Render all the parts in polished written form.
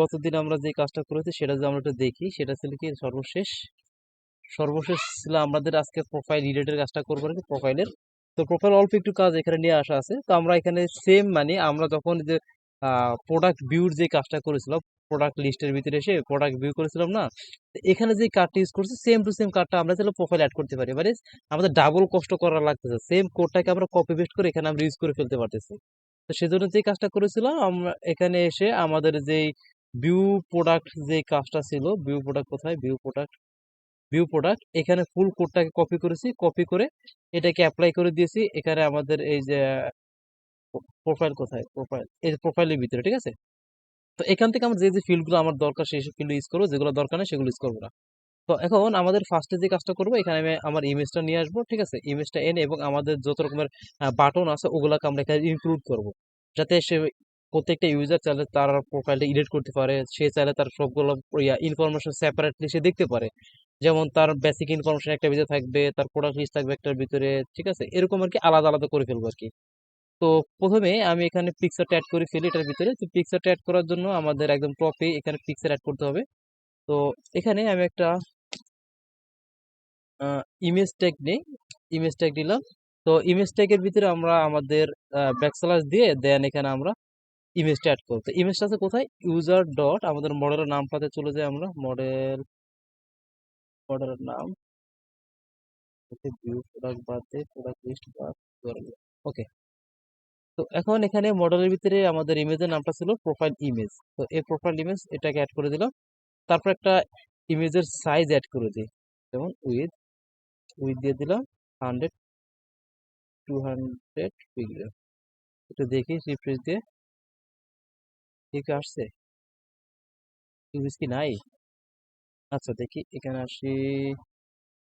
গতদিন আমরা যে কাজটা করেছি সেটা যদি আমরা একটু দেখি, সেটা ছিল কি সর্বশেষ সর্বশেষ ছিল আমাদের আজকে প্রোফাইল রিলেটেড কাজটা করবো আর কি, প্রোফাইলের। তো প্রোফাইল অল্প একটু কাজ এখানে নিয়ে আসা আছে। তো আমরা এখানে সেম মানে আমরা যখন যে প্রোডাক্ট ভিউর যে কাজটা করেছিলাম, প্রোডাক্ট লিস্টের ভিতরে এসে প্রোডাক্ট ভিউ করেছিলাম না, তো এখানে যে কার্ডটা ইউজ করছি সেম টু সেম কার্ডটা আমরা তাহলে প্রোফাইল অ্যাড করতে পারি। মানে আমাদের ডাবল কষ্ট করা লাগতেছে, সেম কোডটাকে আমরা কপি পেস্ট করে এখানে আমরা ইউজ করে ফেলতে পারতেছি। তো সেজন্য যে কাজটা করেছিলাম আমরা এখানে এসে আমাদের যেই ভিউ প্রোডাক্ট যে কাজটা ছিল, ভিউ প্রোডাক্ট কোথায়, ভিউ প্রোডাক্ট এখানে ফুল কোডটাকে কপি করেছি, কপি করে এটাকে অ্যাপ্লাই করে দিয়েছি এখানে আমাদের এই যে প্রোফাইল, কোথায় প্রোফাইল, এই প্রোফাইলের ভিতরে, ঠিক আছে। তো এখান থেকে আমরা যে যে ফিল্ডগুলো আমার দরকার সেই ফিল্ড ইউজ করবো, যেগুলো দরকার নেই সেগুলো ইউজ করবো না। তো এখন আমাদের ফার্স্টে যে কাজটা করবো, এখানে আমি আমার ইমেজটা নিয়ে আসবো, ঠিক আছে। ইমেজটা এনে এবং আমাদের যত রকমের বাটন আছে ওগুলাকে আমরা এখানে ইনক্লুড করব, যাতে সে প্রত্যেকটা ইউজার চাইলে তার প্রোফাইলটা এডিট করতে পারে, সে চাইলে তার সবগুলো ইনফরমেশন সেপারেটলি সে দেখতে পারে। যেমন তার বেসিক ইনফরমেশন একটা ভিতরে থাকবে, তার প্রোডাক্ট লিস্ট থাকবে একটার ভিতরে, ঠিক আছে, এরকম আর কি আলাদা আলাদা করে ফেলবো আর কি। তো প্রথমে আমি এখানে পিকচারটা অ্যাড করে ফেলি এটার ভিতরে। তো পিকচারটা অ্যাড করার জন্য আমাদের একদম টপে এখানে পিকচার অ্যাড করতে হবে। তো এখানে আমি একটা ইমেজ ট্যাগ নেই, ইমেজ ট্যাগ দিলাম। তো ইমেজ ট্যাগের ভিতরে আমরা আমাদের ব্যাকস্ল্যাশ দিয়ে দেন এখানে আমরা ইমেজটা অ্যাড করবো। তো ইমেজটা আছে কোথায়, ইউজার ডট আমাদের মডেলের নামটাতে চলে যাই আমরা, মডেলের নাম, ভিউ প্রোডাক্ট বাদ দিয়ে প্রোডাক্ট লিস্ট বাদ, ওকে। তো এখন এখানে মডেলের ভিতরে আমাদের ইমেজের নামটা ছিল প্রোফাইল ইমেজ। তো এই প্রোফাইল ইমেজ এটাকে অ্যাড করে দিলাম। তারপর একটা ইমেজের সাইজ অ্যাড করে দিই, যেমন উইথ উইথ দিয়ে দিলাম 100-200 পিক্সেল। একটু দেখি রিফ্রেশ দিয়ে, ঠিক আসছে, ইমেজ কি নাই? আচ্ছা দেখি এখানে আসি,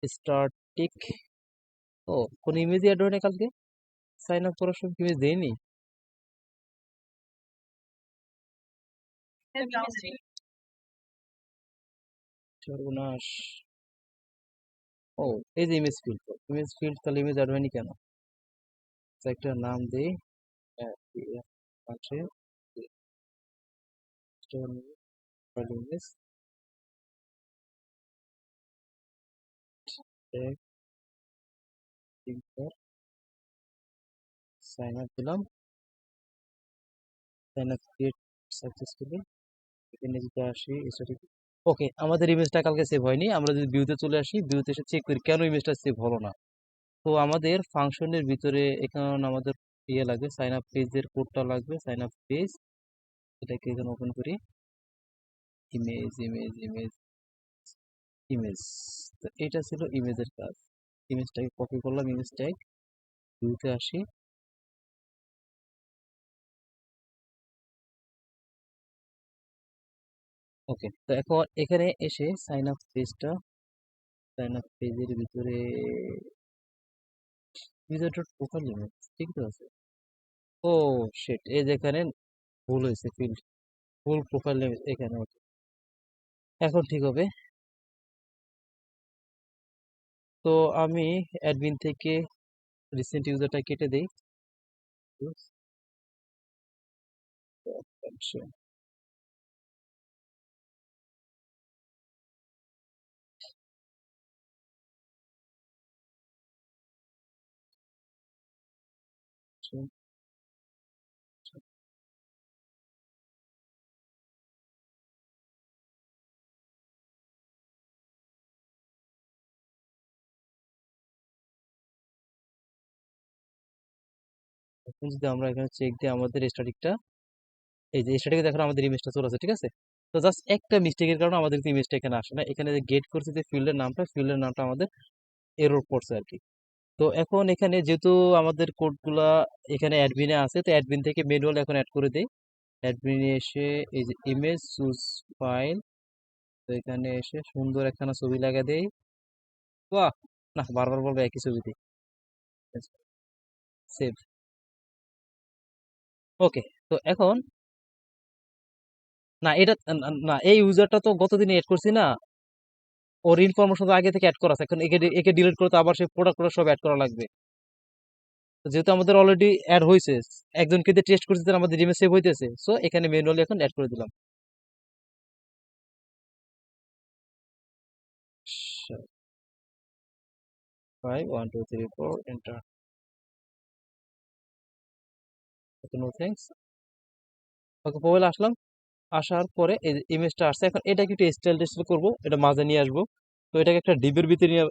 স্টার্টিক, ও কোন ইমেজই অ্যাড হয়নি কালকে, সাইন আপ করার সময় ইমেজ দেয়নি, সর্বনাশ। ও এই যে ইমেজ ফিল্ড, ইমেজ ফিল্ড তাহলে ইমেজ অ্যাড হয়নি কেন? আচ্ছা, একটা নাম দিই, আছে ইমেজ, সাইন আপ দিলাম, সাইন আপ ক্রিয়েট সাকসেসফুলি। এখানে যদি আসি স্ট্যাটিক, ওকে, আমাদের ইমেজটা কালকে সেভ হয়নি। আমরা যদি ভিউতে চলে আসি, ভিউতে এসে চেক করি কেন ইমেজটা সেভ হলো না। তো আমাদের ফাংশনের ভিতরে এখন আমাদের ইয়ে লাগবে, সাইন আপ পেজের কোডটা লাগবে, সাইন আপ পেজ, এটাকে এখানে ওপেন করি, ইমেজ ইমেজ ইমেজ ইমেজ। তো এটা ছিল ইমেজের কাজ, ইমেজটাকে কপি করলাম, ইমেজ ট্যাগ, ভিউতে আসি, ওকে। তো এখন এখানে এসে সাইন আপ পেজের ভিতরে ইউজার ডট প্রোফাইল ইমেজ, ঠিক তো আছে। ও শিট, এই যেখানে ভুল হয়েছে, ফিল্ড ফুল প্রোফাইল ইমেজ এখানে, okay, এখন ঠিক হবে। তো আমি অ্যাডমিন থেকে রিসেন্ট ইউজারটা কেটে দেই, এখন যদি আমরা এখানে চেক দিই আমাদের স্ট্যাটিকটা, এই যে স্ট্যাটিকে দেখো আমাদের ইমেজটা চলে আসে, ঠিক আছে। তো জাস্ট একটা মিস্টেকের কারণে আমাদের ইমেজটা এখানে আসে না, এখানে যে গেট করছে যে ফিল্ডের নামটা আমাদের এরর করছে আর কি। তো এখন এখানে যেহেতু আমাদের কোডগুলা এখানে অ্যাডমিনে আছে, তো অ্যাডমিন থেকে ম্যানুয়াল এখন অ্যাড করে দেই। অ্যাডমিনে এসে এই যে ইমেজ চুজ ফাইল, তো এখানে এসে সুন্দর একখানা ছবি লাগা দেই, বাহ, না বারবার বলবো একই ছবি দিই, সেভ, ওকে। তো এখন না এটা না, এই ইউজারটা তো গতদিন এড করছি না, ওর ইনফরমেশন তো আগে থেকে অ্যাড করা আছে, এখন একে একে ডিলিট করে তো আবার সেই প্রোডাক্ট সব অ্যাড করা লাগবে। তো যেহেতু আমাদের অলরেডি অ্যাড হয়েছে, একজনকে দিয়ে টেস্ট করতে আমাদের ইমেজ সেভ হইতেছে, সো এখানে ম্যানুয়ালি এখন অ্যাড করে দিলাম। 5 1 2 3 4 enter. ওকে, নো থ্যাঙ্কস। ওকে, প্রোফাইল আসলাম। আসার পরে এই ইমেজটা আসছে, এখন এটাকে একটু স্টাইল টেস্টাইল করবো, এটা মাঝে নিয়ে আসবো। তো এটাকে একটা ডিবের ভিতরে নিয়ে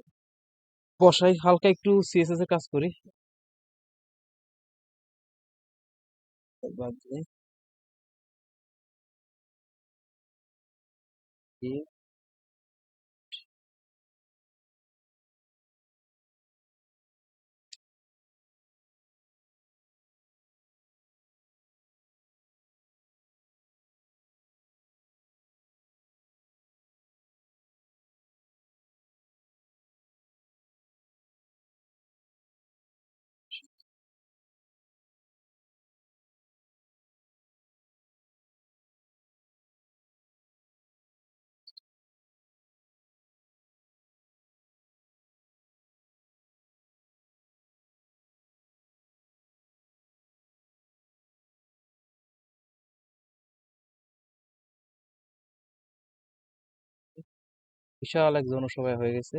বসাই, হালকা একটু সিএসএস এর কাজ করি। বাদ দিয়ে দিয়ে বিশাল এক জনসভায় হয়ে গেছে।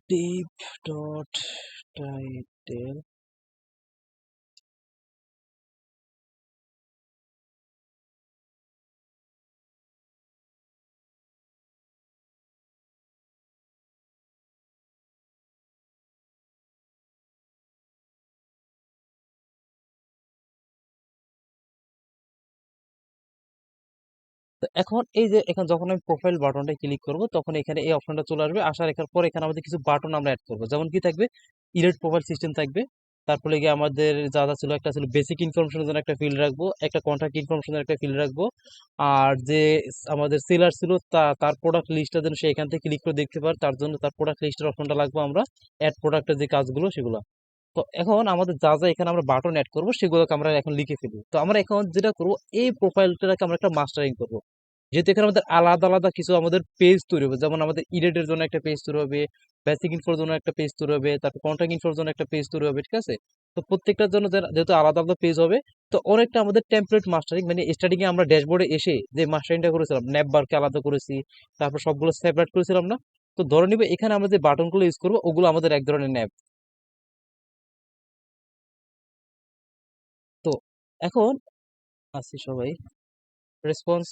Deep dot title. তো এখন এই যে এখানে যখন আমি প্রোফাইল বাটনটা ক্লিক করব, তখন এখানে এই অপশনটা চলে আসবে। আসার এখানে পর এখানে আমাদের কিছু বাটন আমরা অ্যাড করব, যেমন কি থাকবে, ইরেট প্রোফাইল সিস্টেম থাকবে। তারপরে গিয়ে আমাদের যা যা ছিল, একটা ছিল বেসিক ইনফরমেশনের জন্য একটা ফিল্ড রাখবো, একটা কন্ট্যাক্ট ইনফরমেশনের একটা ফিল্ড রাখবো। আর যে আমাদের সেলার ছিল তার প্রোডাক্ট লিস্টটা যেন সে এখান থেকে ক্লিক করে দেখতে পারে, তার জন্য তার প্রোডাক্ট লিস্টের অপশনটা লাগবে আমরা। অ্যাড প্রোডাক্টের যে কাজগুলো সেগুলো। তো এখন আমাদের যা যা এখানে আমরা বাটন অ্যাড করবো সেগুলোকে আমরা এখন লিখে ফেলবো। তো আমরা এখন যেটা করবো, এই প্রোফাইলটাকে আমরা একটা মাস্টারিং করবো। যেহেতু এখানে আমাদের আলাদা আলাদা কিছু আমাদের পেজ তৈরি হবে, যেমন আমাদের ইরেটের জন্য একটা পেজ তৈরি হবে, বেসিক ইনফোর জন্য একটা পেজ তৈরি হবে, তারপর কন্ট্যাক্ট ইনফোর জন্য একটা পেজ তৈরি হবে, ঠিক আছে? তো প্রত্যেকটার জন্য যেহেতু আলাদা আলাদা পেজ হবে, তো অনেকটা আমাদের টেমপ্লেট মাস্টারিং, মানে স্টার্টিং এ আমরা ড্যাশবোর্ডে এসে যে মাস্টারিংটা করেছিলাম, ন্যাপ বারকে আলাদা করেছি, তারপর সবগুলো সেপারেট করেছিলাম না? তো ধরে নিবে এখানে আমরা যে বাটনগুলো ইউজ করবো ওগুলো আমাদের এক ধরনের ন্যাপ। তো এখন আসি সবাই, রেসপন্স।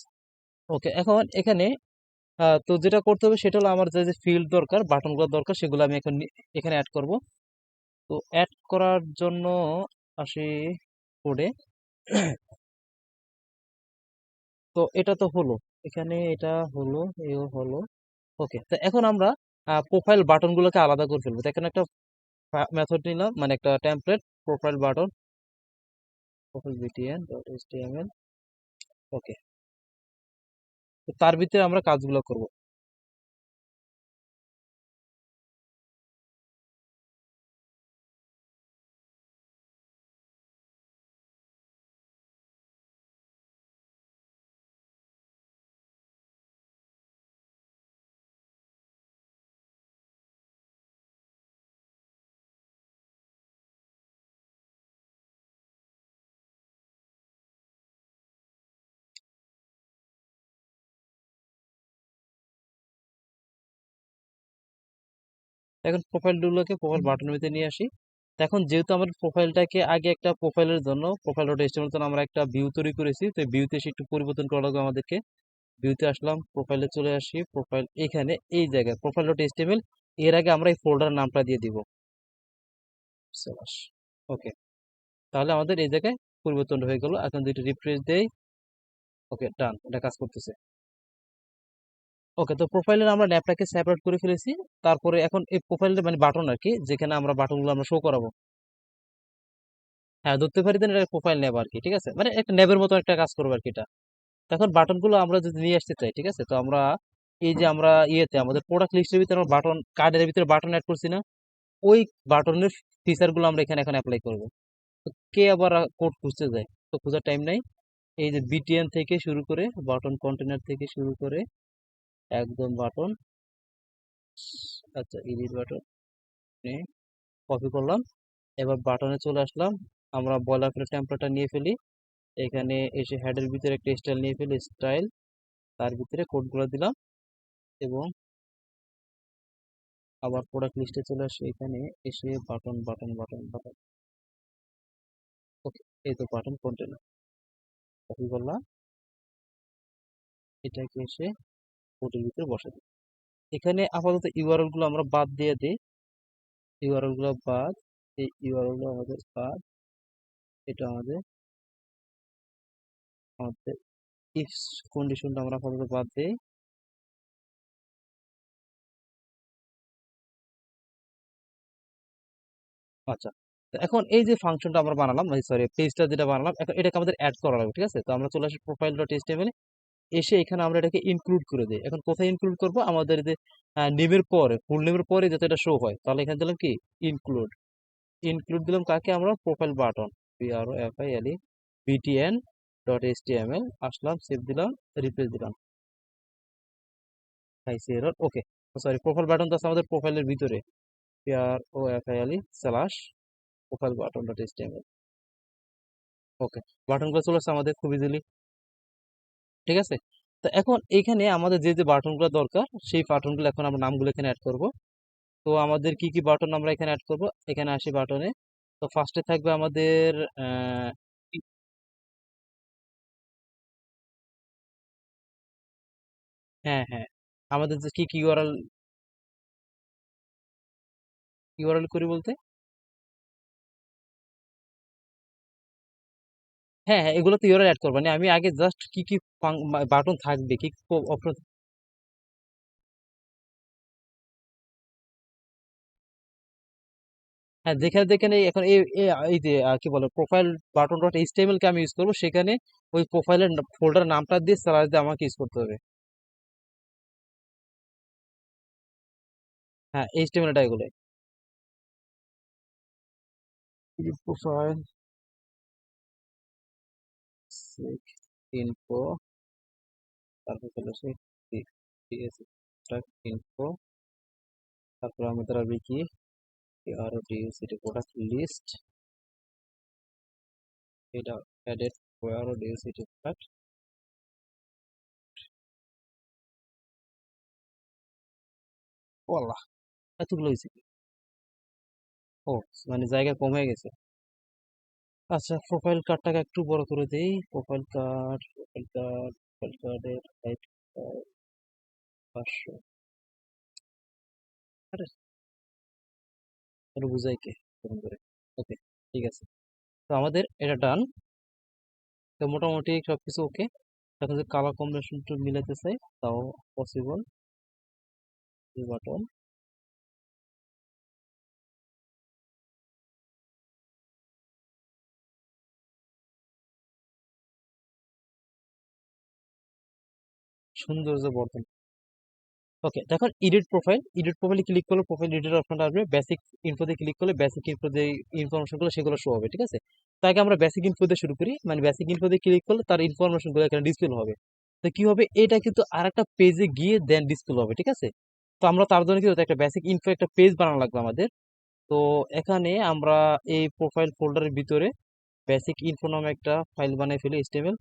ওকে, এখন এখানে তো যেটা করতে হবে সেটা হলো, আমার যে যে ফিল্ড দরকার, বাটনগুলো দরকার, সেগুলো আমি এখন এখানে অ্যাড করব। তো অ্যাড করার জন্য আসি কোডে। তো এটা তো হলো, এখানে এটা হলো, এও হলো। ওকে, তো এখন আমরা প্রোফাইল বাটনগুলোকে আলাদা করে ফেলবো। তো এখানে একটা মেথড নিলাম, মানে একটা template, profile button, profile BTN dot HTML. Okay, তো তার ভিতরে আমরা কাজগুলো করব। এখন প্রোফাইলগুলোকে প্রোফাইল বাটনের ভিতরে নিয়ে আসি। তো এখন যেহেতু আমার প্রোফাইলটাকে আগে একটা প্রোফাইলের জন্য, প্রোফাইল ডট এইচটিএমএল জন্য আমরা একটা ভিউ তৈরি করেছি, তো ভিউতে সে একটু পরিবর্তন করা লাগবে আমাদেরকে। ভিউতে আসলাম, প্রোফাইলে চলে আসি, প্রোফাইল এখানে এই জায়গায় প্রোফাইল ডট এইচটিএমএল, এর আগে আমরা এই ফোল্ডার নামটা দিয়ে দিব স্ল্যাশ। ওকে, তাহলে আমাদের এই জায়গায় পরিবর্তন হয়ে গেল। এখন যদি রিফ্রেশ দেই, ওকে ডান, এটা কাজ করতেছে। ওকে, তো প্রোফাইলের আমরা ল্যাবটাকে সেপারেট করে ফেলেছি। তারপরে এখন এই প্রোফাইলের মানে বাটন আর কি, যেখানে আমরা বাটনগুলো আমরা শো করাবো। হ্যাঁ, ধরতে পারি দেন এটা প্রোফাইল ন্যাব আর কি, ঠিক আছে, মানে একটা ন্যাবের মতো একটা কাজ করবে আর কি এটা। এখন বাটনগুলো আমরা যদি নিয়ে আসতে চাই, ঠিক আছে, তো আমরা এই যে আমরা ইয়েতে আমাদের প্রোডাক্ট লিস্টের ভিতরে আমরা বাটন কার্ডের ভিতরে বাটন অ্যাড করছি না, ওই বাটনের ফিচারগুলো আমরা এখানে এখন অ্যাপ্লাই করব। তো কে আবার কোড খুঁজতে যায়, তো খোঁজার টাইম নাই। এই যে বিটিএন থেকে শুরু করে বাটন কন্টেনার থেকে শুরু করে একদম বাটন, আচ্ছা এডিট বাটন কপি করলাম। এবার বাটনে চলে আসলাম, আমরা বয়লার প্লেট টেম্পলেটটা নিয়ে ফেলি, এখানে এসে হেডের ভিতরে একটা স্টাইল নিয়ে ফেলি, স্টাইল, তার ভিতরে কোডগুলো দিলাম এবং আবার প্রোডাক্ট লিস্টে চলে আসি, এখানে এসে বাটন বাটন বাটন বাটন, ওকে, এই তো বাটন কন্টেনার কপি করলাম, এটাকে এসে কোডের ভিতরে বসে দিই। এখানে আপাতত ইউআরএল গুলো আমরা বাদ দিয়ে দিই, ইউআরএল গুলো বাদ, এই ইউআরএল গুলো আমাদের বাদ, এটা আমাদের আমাদের ইফ কন্ডিশনটা আমরা আপাতত বাদ দিই। আচ্ছা, তো এখন এই যে ফাংশনটা আমরা বানালাম, সরি পেজটা যেটা বানালাম, এখন এটাকে আমাদের অ্যাড করা লাগবে, ঠিক আছে। তো আমরা চলে আসি প্রোফাইল ডট এইচটিএমএল, এসে এখানে আমরা এটাকে ইনক্লুড করে দিই। এখন কোথায় ইনক্লুড করব, আমাদের যে নেমের পরে, ফুল নেমের পরে যাতে এটা শো হয়, তাহলে এখানে দিলাম কি ইনক্লুড, ইনক্লুড দিলাম কাকে, আমরা profile button, PROFILE BTN dot HTML, আসলাম, সেভ দিলাম, রিপ্লেস দিলাম, হাইসি error, okay. Sorry, profile button তো আছে আমাদের প্রোফাইলের ভিতরে, PROFILE slash profile button dot HTML, okay, বাটনগুলো চলে আসছে আমাদের খুব ইজিলি, ঠিক আছে। তো এখন এখানে আমাদের যে যে বাটনগুলো দরকার, সেই বাটনগুলো এখন আমরা নামগুলো এখানে অ্যাড করব। তো আমাদের কি কি বাটন আমরা এখানে অ্যাড করব, এখানে আসি বাটনে। তো ফার্স্টে থাকবে আমাদের আহ, হ্যাঁ হ্যাঁ, আমাদের যে কি কি ইউআরএল, ইউআরএল করি বলতে, হ্যাঁ হ্যাঁ, এগুলো তো ইউআরএল অ্যাড করবো না, আমি আগে জাস্ট কি কি বাটন থাকবে, কি অপশন, হ্যাঁ যেখানে যেখানে এখন এই যে কি বলে প্রোফাইল বাটন ডট এইচটিএমএল কে আমি ইউজ করবো, সেখানে ওই প্রোফাইলের ফোল্ডার নামটা দিয়ে স্যালারি দিয়ে আমাকে ইউজ করতে হবে। হ্যাঁ, এইচটিএমএল এটা এগুলো, প্রোফাইল ইনফো, তারপর চলে আসে টিএস ইনফো, তারপর আমাদের আসবে কি আরো ডিএসসিটি প্রোডাক্ট লিস্ট, এটা অ্যাডেড আরো ডিএসসিটি প্রোডাক্ট, ওয়াল্লাহ এতগুলো হয়েছে কি? ও, মানে জায়গা কমে গেছে। আচ্ছা, প্রোফাইল কার্ডটাকে একটু বড় করে দেই, profile card, profile card, profile কার্ডের হাইট 500, আরে এটা বুঝাই কে এরকম করে, ওকে, ঠিক আছে। তো আমাদের এটা ডান, তো মোটামুটি সবকিছু ওকে। এখন যদি কালার কম্বিনেশন একটু মিলাতে চাই তাও পসিবল, এই বাটন, সৌন্দর্য বর্ধন, ওকে। দেখুন এডিট প্রোফাইল, এডিট প্রোফাইলে ক্লিক করলে প্রোফাইল এডিটর অপশনটা আসবে, বেসিক ইনফোতে ক্লিক করলে বেসিক ইনফো যে ইনফরমেশনগুলো সেগুলো শো হবে, ঠিক আছে। তাকে আমরা বেসিক ইনফো দিয়ে শুরু করি, মানে বেসিক ইনফো দিয়ে ক্লিক করলে তার ইনফরমেশনগুলো এখানে ডিসপ্লে হবে। তো কি হবে, এটা কিন্তু আরেকটা পেজে গিয়ে দেন ডিসপ্লে হবে, ঠিক আছে। তো আমরা তার জন্য কি হতো, একটা বেসিক ইনফো একটা পেজ বানানো লাগবে আমাদের। তো এখানে আমরা এই প্রোফাইল ফোল্ডারের ভিতরে বেসিক ইনফো নামে একটা ফাইল বানিয়ে ফেলি, এইচটিএমএল,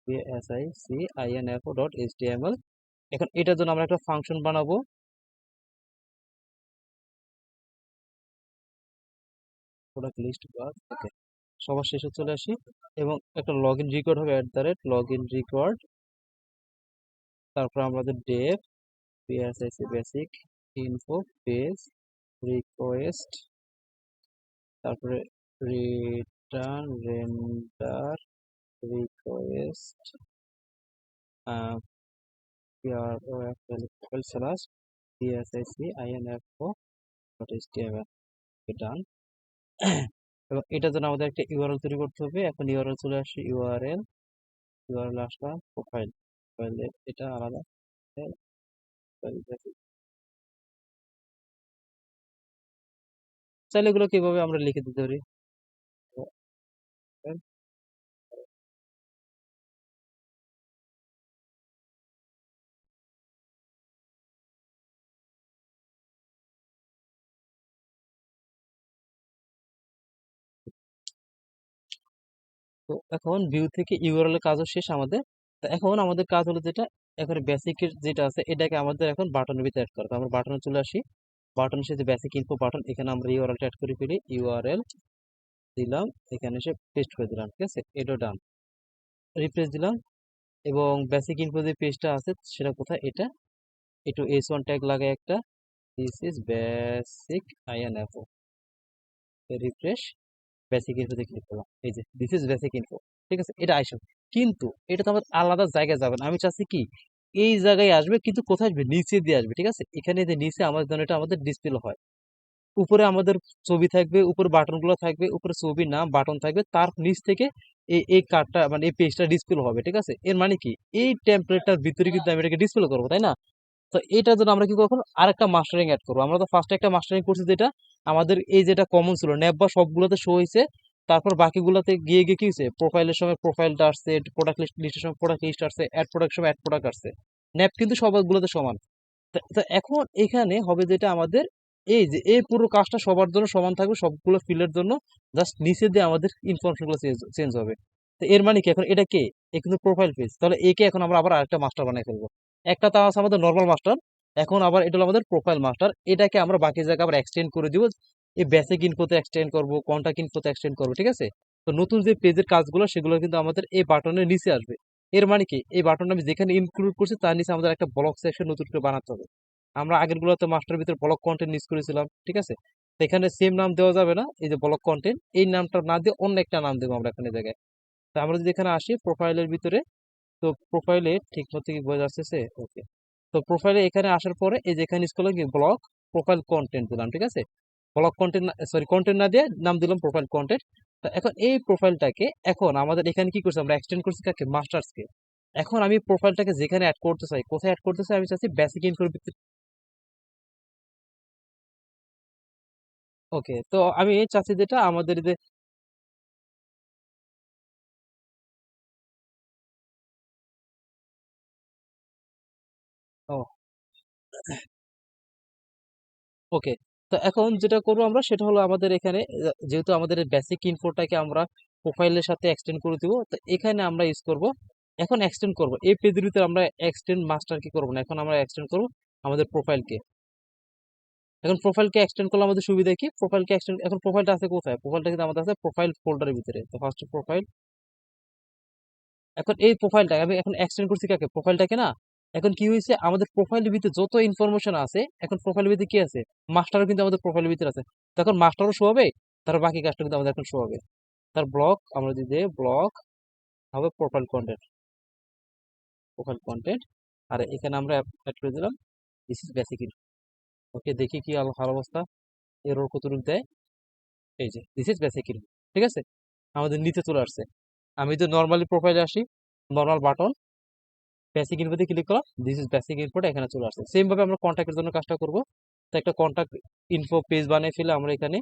BASICINFO ডট এইচটিএমএল। এখন এটার জন্য আমরা একটা ফাংশন বানাবো, প্রোডাক্ট লিস্ট বাদ, ওকে, সবার শেষে চলে আসি এবং একটা লগ ইন রেকর্ড হবে, @login record, তারপর আমাদের def PSIC basic info page request, তারপরে return render request PROFL slash PSIC INFO .html done. এবং এটার জন্য আমাদের একটা ইউআরএল তৈরি করতে হবে। এখন ইউআরএল চলে আসে, ইউআরএল আসলাম প্রোফাইল, প্রোফাইলে এটা আলাদা চাইলে এগুলো কিভাবে আমরা লিখে দিতে পারি। তো এখন ভিউ থেকে ইউআরএল এর কাজও শেষ আমাদের। তো এখন আমাদের কাজ হলো যেটা, এখন বেসিকের যেটা আছে এটাকে আমাদের এখন বাটনের ভিতরে অ্যাড করতে হবে। আমরা বাটনে চলে আসি, বাটনের সাথে বেসিক ইনফো বাটন, এখানে আমরা ইউআরএলটা অ্যাড করে ফেলি, ইউআরএল দিলাম, এখানে এসে পেস্ট করে দিলাম, ঠিক আছে, এটা ডান। রিফ্রেশ দিলাম এবং বেসিক ইনফো যে পেজটা আছে সেটা কোথায়, এটা একটু S1 ট্যাগ লাগায় একটা, this is basic INFO, refresh, basic ইনফোতে ক্লিক করলাম, এই যে দিস ইজ বেসিক ইনফো, ঠিক আছে, এটা আইসো। কিন্তু এটা তো আমাদের আলাদা জায়গায় যাবে না, আমি চাচ্ছি কি এই জায়গায় আসবে, কিন্তু কোথায় আসবে, নিচে দিয়ে আসবে, ঠিক আছে। এখানে যে নিচে আমাদের জন্য এটা আমাদের ডিসপ্লে হয়, উপরে আমাদের ছবি থাকবে, উপরে বাটন গুলো থাকবে, উপরে ছবি নাম বাটন থাকবে, তার নিচ থেকে এই কার্ডটা মানে এই পেজটা ডিসপ্লে হবে, ঠিক আছে। এর মানে কি এই টেমপ্লেটটার ভিতরে কিন্তু আমি এটাকে ডিসপ্লে করবো, তাই না। তো এটার জন্য আমরা কি করবো, আরেকটা মাস্টারিং অ্যাড করবো। আমরা তো ফার্স্টে একটা মাস্টারিং করছি, যেটা আমাদের এই যেটা কমন ছিল ন্যাব বা সবগুলোতে শো হয়েছে, তারপর বাকিগুলোতে গিয়ে গিয়ে কি হয়েছে, প্রোফাইলের সময় প্রোফাইলটা আসছে, প্রোডাক্ট লিস্টের সময় প্রোডাক্ট লিস্ট আসছে, অ্যাড প্রোডাক্ট সময় অ্যাড প্রোডাক্ট আসছে। ন্যাব কিন্তু সবগুলোতে সমান। তো এখন এখানে হবে যেটা আমাদের, এই যে এই পুরো কাজটা সবার জন্য সমান থাকবে, সবগুলো ফিল্ডের জন্য, জাস্ট নিচে দিয়ে আমাদের ইনফরমেশন গুলো চেঞ্জ হবে। তো এর মানে কি, এখন এটা কে, এ কিন্তু প্রোফাইল পেজ, তাহলে একে এখন আমরা আবার আরেকটা মাস্টার বানিয়ে ফেলবো। একটা তো আছে আমাদের নর্মাল মাস্টার, এখন আবার এটা হলো আমাদের প্রোফাইল মাস্টার, এটাকে আমরা বাকি জায়গায় আবার এক্সটেন্ড করে দিব, এই বেসিক ইনফোতে এক্সটেন্ড করবো, কন্টাক্ট ইনফোতে এক্সটেন্ড করবো, ঠিক আছে। তো নতুন যে পেজের কাজগুলো সেগুলো কিন্তু আমাদের এই বাটনের নিচে আসবে। এর মানে কি, এই বাটন আমি যেখানে ইনক্লুড করছি তার নিচে আমাদের একটা ব্লক সেকশন নতুন করে বানাতে হবে। আমরা আগের গুলোতে মাস্টার ভিতরে ব্লক কন্টেন্ট ইউজ করেছিলাম, ঠিক আছে। তো এখানে সেম নাম দেওয়া যাবে না, এই যে ব্লক কন্টেন্ট, এই নামটা না দিয়ে অন্য একটা নাম দেবো আমরা এখানে জায়গায়। তো আমরা যদি এখানে আসি প্রোফাইলের ভিতরে, তো প্রোফাইলে ঠিক মতো কি বোঝা যাচ্ছে, ওকে। তো প্রোফাইলে এখানে আসার পরে এই যে এখানে স্কুলে কি ব্লক প্রোফাইল কন্টেন্ট দিলাম, ঠিক আছে। ব্লক কন্টেন্ট, সরি কন্টেন্ট না দিয়ে নাম দিলাম প্রোফাইল কন্টেন্ট। তো এখন এই প্রোফাইলটাকে এখন আমাদের এখানে কি করছি, আমরা এক্সটেন্ড করছি কাকে, মাস্টার্সকে। এখন আমি প্রোফাইলটাকে যেখানে অ্যাড করতে চাই, কোথায় অ্যাড করতে চাই, আমি চাচ্ছি বেসিক ইনফোর ভিতরে। ওকে, তো আমি চাচ্ছি যেটা আমাদের যে, ও ওকে, তো এখন যেটা করবো আমরা সেটা হলো আমাদের এখানে যেহেতু আমাদের বেসিক ইনফোটাকে আমরা প্রোফাইলের সাথে এক্সটেন্ড করে দিব, তো এখানে আমরা ইউজ করব, এখন এক্সটেন্ড করব এই পেজের ভিতরে, আমরা এক্সটেন্ড মাস্টার কি করবো না, এখন আমরা এক্সটেন্ড করব আমাদের প্রোফাইলকে। এখন প্রোফাইলকে এক্সটেন্ড করলে আমাদের সুবিধা কি, প্রোফাইলকে এক্সটেন্ড, এখন প্রোফাইলটা আছে কোথায়, প্রোফাইলটা কিন্তু আমাদের আছে প্রোফাইল ফোল্ডারের ভিতরে, তো ফার্স্ট প্রোফাইল। এখন এই প্রোফাইলটা আমি এখন এক্সটেন্ড করছি কাকে, প্রোফাইলটাকে না। এখন কি হয়েছে, আমাদের প্রোফাইলের ভিতরে যত ইনফরমেশন আছে, এখন প্রোফাইলের ভিতরে কি আছে, মাস্টারও কিন্তু আমাদের প্রোফাইলের ভিতরে আছে। তখন মাস্টারও শো হবে, তার বাকি কাজটা কিন্তু আমাদের এখন শো হবে। তার ব্লক আমরা যদি দিই, ব্লক হবে প্রোফাইল কন্টেন্ট, প্রোফাইল কন্টেন্ট, আর এখানে আমরা অ্যাড করে দিলাম দিস ইজ বেসিক ইনফো। ওকে, দেখি কি ভালো অবস্থা, এরর কতটুকু দেয়, এই যে দিস ইজ বেসিক ইনফো, ঠিক আছে, আমাদের নিচে চলে আসছে। আমি যদি নর্মালি প্রোফাইলে আসি, নর্মাল বাটন, বেসিক ইনফোতে ক্লিক করলাম, দিস ইজ বেসিক ইনফোটা এখানে চলে আসছে। সেম ভাবে আমরা কন্ট্যাক্টের জন্য কাজটা করব। তো একটা কন্ট্যাক্ট ইনফো পেজ বানিয়ে ফেলে আমরা এখানে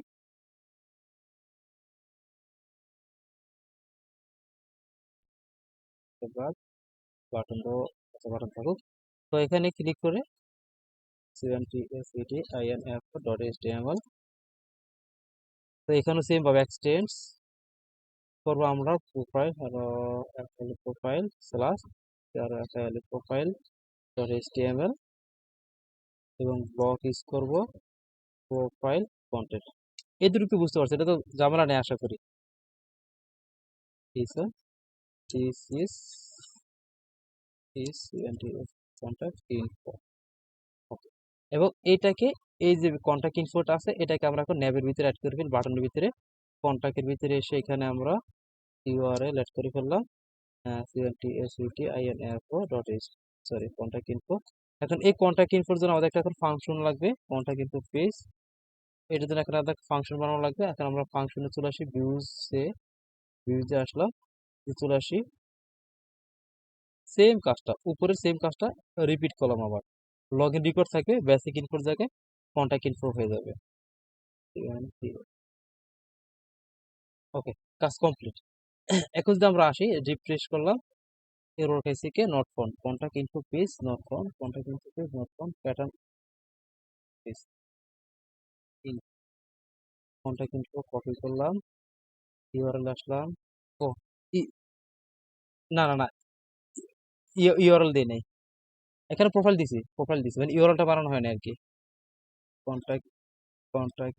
বাটন তো, বাটন থাকুক, তো এখানে ক্লিক করে cmtsinf.html, তো এখানে সেম ভাবে এক্সটেন্স করবো আমরা profile, profile slash profile dot HTML, এবং ব্লক ইউজ করব প্রোফাইল কন্টেন্ট। এই দুটো কি বুঝতে পারছি, এটা তো ঝামেলা নেই আশা করি। This is contact info. Okay, এবং এইটাকে, এই যে কন্ট্যাক্ট ইনফোটা আছে এটাকে আমরা এখন ন্যাবের ভিতরে অ্যাড করে ফেলি, বাটনের ভিতরে কন্ট্যাক্টের ভিতরে এসে এখানে আমরা ইউআরএল অ্যাড করে ফেললাম, continfo.is, সরি কন্ট্যাক্ট ইনফো। এখন এই কন্ট্যাক্ট ইনফোর জন্য আমাদের একটা এখন ফাংশন লাগবে, কন্ট্যাক্ট ইনফো পেজ, এটার জন্য একটা আলাদা ফাংশন বানানো লাগবে। এখন আমরা ফাংশনে চলে আসি, ভিউজে আসলাম, চলে আসি, সেম কাজটা উপরে, সেম কাজটা রিপিট করলাম আবার, লগ ইন রেকর্ড থাকবে, বেসিক ইনফোর জায়গায় কন্ট্যাক্ট ইনফো হয়ে যাবে। ওকে, কাজ কমপ্লিট। এখন যদি আমরা আসি, রিফ্রেশ করলাম, এরর খাইছে কে, not found, contact info page not found, contact info page not found, pattern page in, contact info copy করলাম, ইউআরএল আসলাম। ও, ই- না না না, ইউআরএল দিই নাই, এখানে প্রোফাইল দিছি মানে ইউআরএলটা বানানো হয় না আর কি। কন্ট্যাক্ট কন্ট্যাক্ট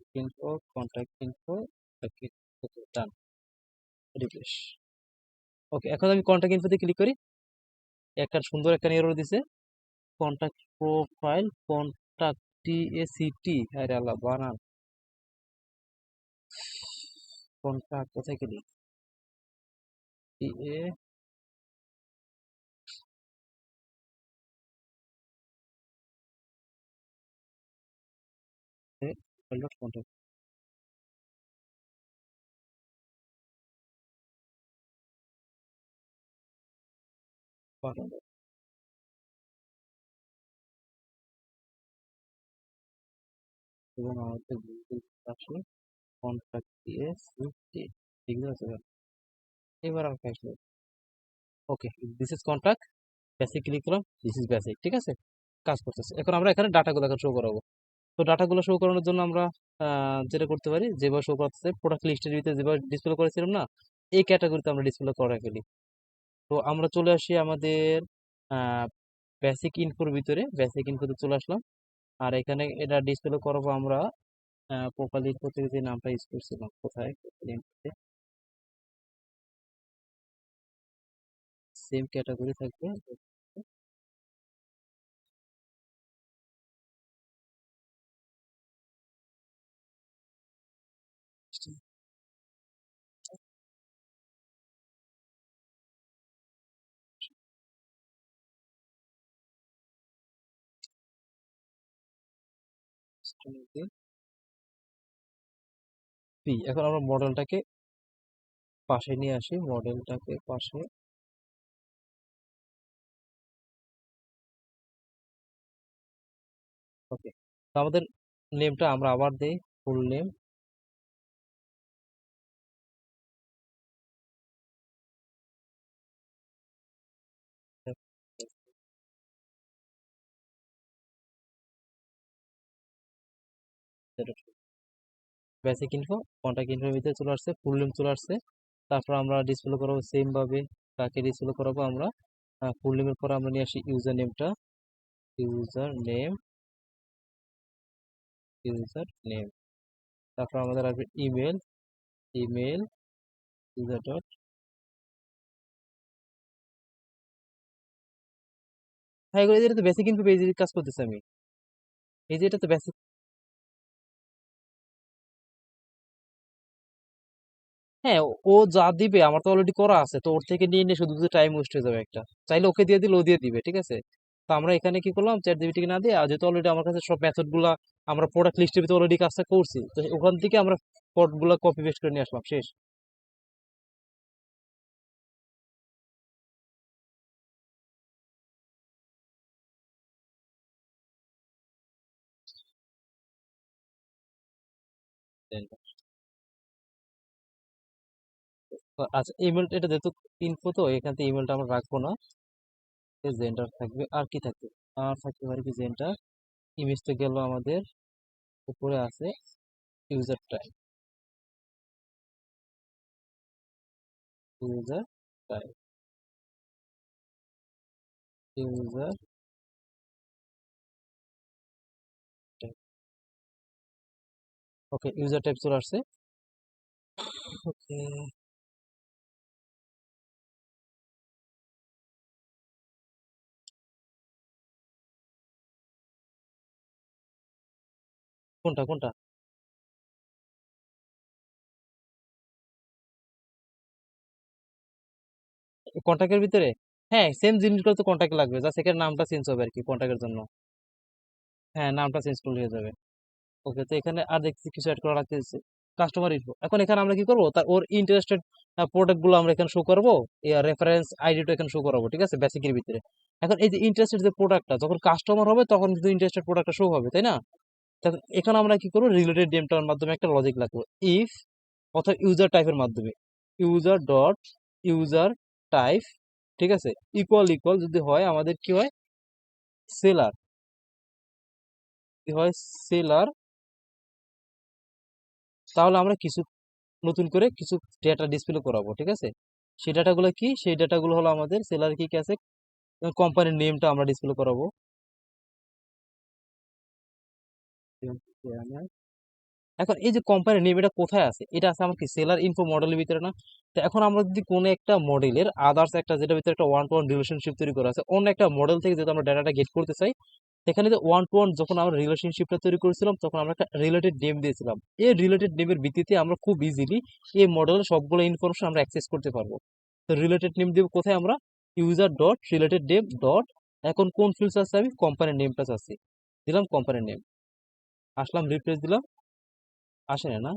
ইনফো, ওকে ডান, রিফ্রেশ। ওকে, এখন আমি কন্ট্যাক্ট ইনফোতে ক্লিক করি, একটা সুন্দর একটা এরর দিছে, কন্ট্যাক্ট প্রোফাইল, কন্ট্যাক্ট টিএসিটি, আরে আল্লাহ বানান, কন্ট্যাক্ট কোথায় গেলি, টিএ, কন্ট্যাক্ট, এবং আমাদের গুগল পাশে কন্ট্যাক্ট টিএসিটি, ঠিক আছে, এবার আর আসলো। Okay, this is contact, basic click করলাম, দিস ইজ বেসিক, ঠিক আছে, কাজ করতেছে। এখন আমরা এখানে ডাটাগুলো এখন শো করাবো। তো ডাটাগুলো শো করানোর জন্য আমরা যেটা করতে পারি, যেভাবে শো করতেছে প্রোডাক্ট লিস্টের ভিতরে যেভাবে ডিসপ্লে করেছিলাম না, এই ক্যাটাগরিতে আমরা ডিসপ্লে করে ফেলি। তো আমরা চলে আসি আমাদের বেসিক ইনফোর ভিতরে, বেসিক ইনফোতে চলে আসলাম, আর এখানে এটা ডিসপ্লে করবো আমরা প্রোফাইল ইনফো থেকে যে নামটা ইউজ করছিলাম, কোথায়, সেম ক্যাটাগরি থাকবে, এখন আমরা মডেলটাকে পাশে নিয়ে আসি, মডেলটাকে পাশে। ওকে, তো আমাদের নেমটা আমরা আবার দেই, full name, basic info, contact ইনফোর ভিতরে চলে আসছে, ফুল নেম চলে আসছে। তারপর আমরা ডিসপ্লে করাবো সেম ভাবে, কাকে ডিসপ্লে করাবো আমরা, ফুল নেমের পর আমরা নিয়ে আসি ইউজার নেমটা, ইউজার নেম, ইউজার নেম, তারপর আমাদের আসবে ইমেল, ইমেল, ইউজার ডট, হ্যাঁ এগুলো, এটা তো বেসিক ইনফো পেজে কাজ করতেছে আমি, এই যে এটা তো বেসিক। হ্যাঁ, ও যা দিবে আমার তো অলরেডি করা আছে, তো ওর থেকে নিয়ে নিয়ে শুধু শুধু টাইম ওয়েস্ট হয়ে যাবে একটা, চাইলে ওকে দিয়ে দিলে ও দিয়ে দিবে, ঠিক আছে। তো আমরা এখানে কি করলাম, চ্যাট জিপিটিকে না দিয়ে, আর যেহেতু অলরেডি আমার কাছে সব মেথড গুলা, আমরা প্রোডাক্ট লিস্টের ভিতরে অলরেডি কাজটা করছি, তো ওখান থেকে আমরা কোড গুলা কপি পেস্ট করে নিয়ে আসলাম, শেষ। আচ্ছা, ইমেল, এটা যেহেতু ইনফো, তো এখান থেকে ইমেলটা আমরা রাখবো না, জেন্ডার থাকবে, আর কি থাকবে, আর থাকতে পারে কি জেন্ডার, ইমেজ তো গেল আমাদের, উপরে আছে user type, user type, user type, okay, user type চলে আসছে। ওকে, কোনটা কোনটা? কন্ট্যাক্টের ভিতরে? হ্যাঁ, সেম জিনিসগুলো তো কন্ট্যাক্ট লাগবে, জাস্ট এখানে নামটা চেঞ্জ হবে আর কি কন্ট্যাক্টের জন্য। হ্যাঁ, নামটা চেঞ্জ করলে হয়ে যাবে। ওকে, তো এখানে আর দেখছি কিছু অ্যাড করা লাগতেছে। কাস্টমার ইনফো, এখন এখানে আমরা কি করবো, তার ওর ইন্টারেস্টেড প্রোডাক্ট গুলো আমরা এখানে শো করবো, রেফারেন্স আইডিটা এখানে শো করাবো, ঠিক আছে, বেসিকের ভিতরে। এখন এই যে ইন্টারেস্টেড যে প্রোডাক্টটা যখন কাস্টমার হবে তখন কিন্তু ইন্টারেস্টেড প্রোডাক্টটা শো হবে, তাই না? তখন এখানে আমরা কি করবো, রিলেটেড নেমটার মাধ্যমে একটা লজিক লাগবে, ইফ অথবা ইউজার টাইপের মাধ্যমে, ইউজার ডট ইউজার টাইপ, ঠিক আছে, ইকুয়াল ইকুয়াল যদি হয় আমাদের কি হয়, সেলার, কি হয়, সেলার, তাহলে আমরা কিছু নতুন করে কিছু ডেটা ডিসপ্লে করাবো, ঠিক আছে। সেই ডাটাগুলো কি, সেই ডাটাগুলো হলো আমাদের সেলার কি কি আছে, কোম্পানির নেমটা আমরা ডিসপ্লে করাবো। এখন এই যে কোম্পানির নেম এটা কোথায় আছে, এটা আছে আমার কি সেলার ইনফো মডেলের ভিতরে না? তো এখন আমরা যদি কোনো একটা মডেলের আদার্স একটা, যেটা ভিতরে একটা ওয়ান টু ওয়ান রিলেশনশিপ তৈরি করা আছে, অন্য একটা মডেল থেকে যদি আমরা ডাটাটা গেট করতে চাই, সেখানে যে ওয়ান টু ওয়ান যখন আমরা রিলেশনশিপটা তৈরি করেছিলাম তখন আমরা একটা রিলেটেড নেম দিয়েছিলাম। এই রিলেটেড নেমের ভিত্তিতে আমরা খুব ইজিলি এই মডেলের সবগুলো ইনফরমেশন আমরা অ্যাক্সেস করতে পারবো। তো রিলেটেড নেম দেবো কোথায় আমরা, user dot related name dot, এখন কোন ফিল্ডস আছে, আমি কোম্পানির নেমটা চাচ্ছি, দিলাম কোম্পানির নেম, আসলাম রিপ্লেস দিলাম, আসে না, না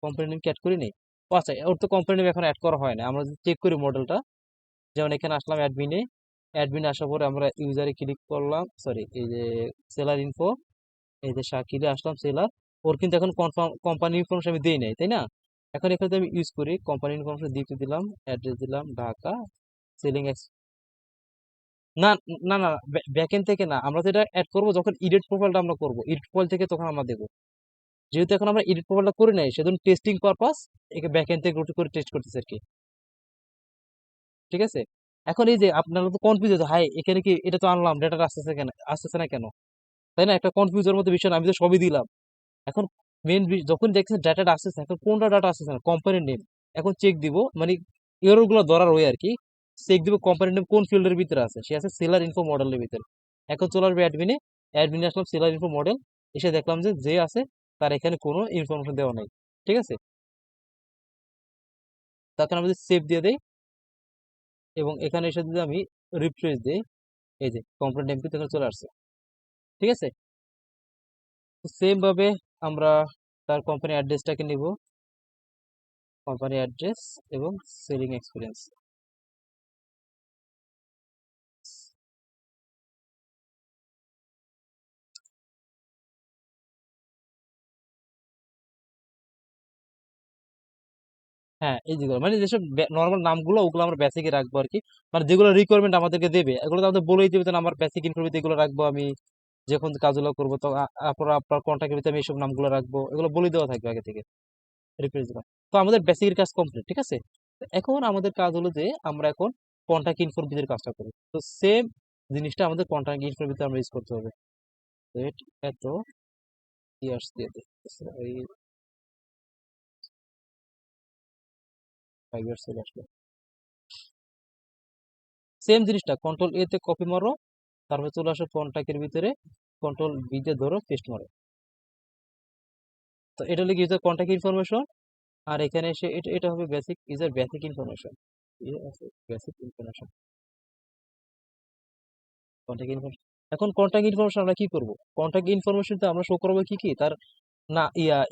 কোম্পানি নেম কি অ্যাড করি নেই? ও আচ্ছা, ওর তো কোম্পানি নেম এখন অ্যাড করা হয় না, আমরা যদি চেক করি মডেলটা, যেমন এখানে আসলাম অ্যাডমিনে, অ্যাডমিনে আসার পরে আমরা ইউজারে ক্লিক করলাম, সরি এই যে সেলার ইনফো, এই যে শাকিলে আসলাম সেলার, ওর কিন্তু এখন কনফার্ম কোম্পানি ইনফরমেশন আমি দিই নাই, তাই না? এখন এখানে যদি আমি ইউজ করি কোম্পানি ইনফরমেশন দিতে দিলাম, অ্যাড্রেস দিলাম ঢাকা, সেলিং এক্স, না না না, ব্যাকএন্ড থেকে না, আমরা তো এটা অ্যাড করবো যখন এডিট প্রোফাইলটা আমরা করবো, এডিট প্রোফাইল থেকে তখন আমরা দেবো। যেহেতু এখন আমরা এডিট প্রোফাইলটা করি নাই সেজন্য টেস্টিং পারপাস একে ব্যাকএন্ড থেকে রুট করে টেস্ট করতেছে আর কি, ঠিক আছে। এখন এই যে আপনারা তো কনফিউজ হচ্ছে, হাই এখানে কি এটা তো আনলাম, ডেটা আসতেছে কেন, আসতেছে না কেন, তাই না? একটা কনফিউজের মধ্যে বিষয় না, আমি তো সবই দিলাম। এখন মেন যখন দেখছেন ডাটাটা আসতেছে, এখন কোনটা ডাটা আসতেছে না, কোম্পানির নেম, এখন চেক দিব, মানে এরর গুলো ধরার ওই আর কি, চেক দিব কোম্পানির নেম কোন ফিল্ডের ভিতরে আছে, সে আছে সেলার ইনফো মডেলের ভিতরে। এখন চলে আসবে অ্যাডমিনে, অ্যাডমিনে আসলাম সেলার ইনফো মডেল, এসে দেখলাম যে যে আছে তার এখানে কোনো ইনফরমেশন দেওয়া নাই, ঠিক আছে। তখন আমি যদি সেভ দিয়ে দেই এবং এখানে এসে যদি আমি রিফ্রেশ দিই, এই যে কোম্পানির নেম কিন্তু এখানে চলে আসছে, ঠিক আছে। সেম ভাবে আমরা তার কোম্পানি অ্যাড্রেসটাকে নিব, কোম্পানি অ্যাড্রেস এবং সেলিং এক্সপিরিয়েন্স। হ্যাঁ, এই যেগুলো মানে যেসব নর্মাল নামগুলো ওগুলো আমরা বেসিকে রাখবো আর কি, মানে যেগুলো রিকোয়ারমেন্ট আমাদেরকে দেবে এগুলো তো আমাদের বলেই দেবে, যে আমার বেসিক ইনফরমেশন এগুলো রাখবো, আমি যখন কাজগুলো করবো তো আপনার কন্ট্যাক্টের ভিতরে আমি এইসব নামগুলো রাখবো, এগুলো বলে দেওয়া থাকবে আগে থেকে, রিপ্লেস দিলাম। তো আমাদের বেসিকের কাজ কমপ্লিট, ঠিক আছে। তো এখন আমাদের কাজ হলো যে আমরা এখন কন্ট্যাক্ট ইনফোর ভিতরে কাজটা করি, তো সেম জিনিসটা আমাদের কন্ট্যাক্ট ইনফোর ভিতরে আমরা ইউজ করতে হবে। রেট এত ইয়ার্স দিয়ে দিই, এই 5 ইয়ার্স চলে আসলো। সেম জিনিসটা কন্ট্রোল এ তে কপি মারো, তারপরে চলে আসো কন্ট্যাক্টের ভিতরে, কন্ট্রোল বি তে ধরো পেস্ট মারো। তো এটা হলো ইউজার কন্ট্যাক্ট ইনফরমেশন, আর এখানে এসে এটা এটা হবে basic user basic information, basic information, contact information. এখন কন্ট্যাক্ট ইনফরমেশন আমরা কি করব, কন্ট্যাক্ট ইনফরমেশনতে আমরা শো করবো কি কি তার, না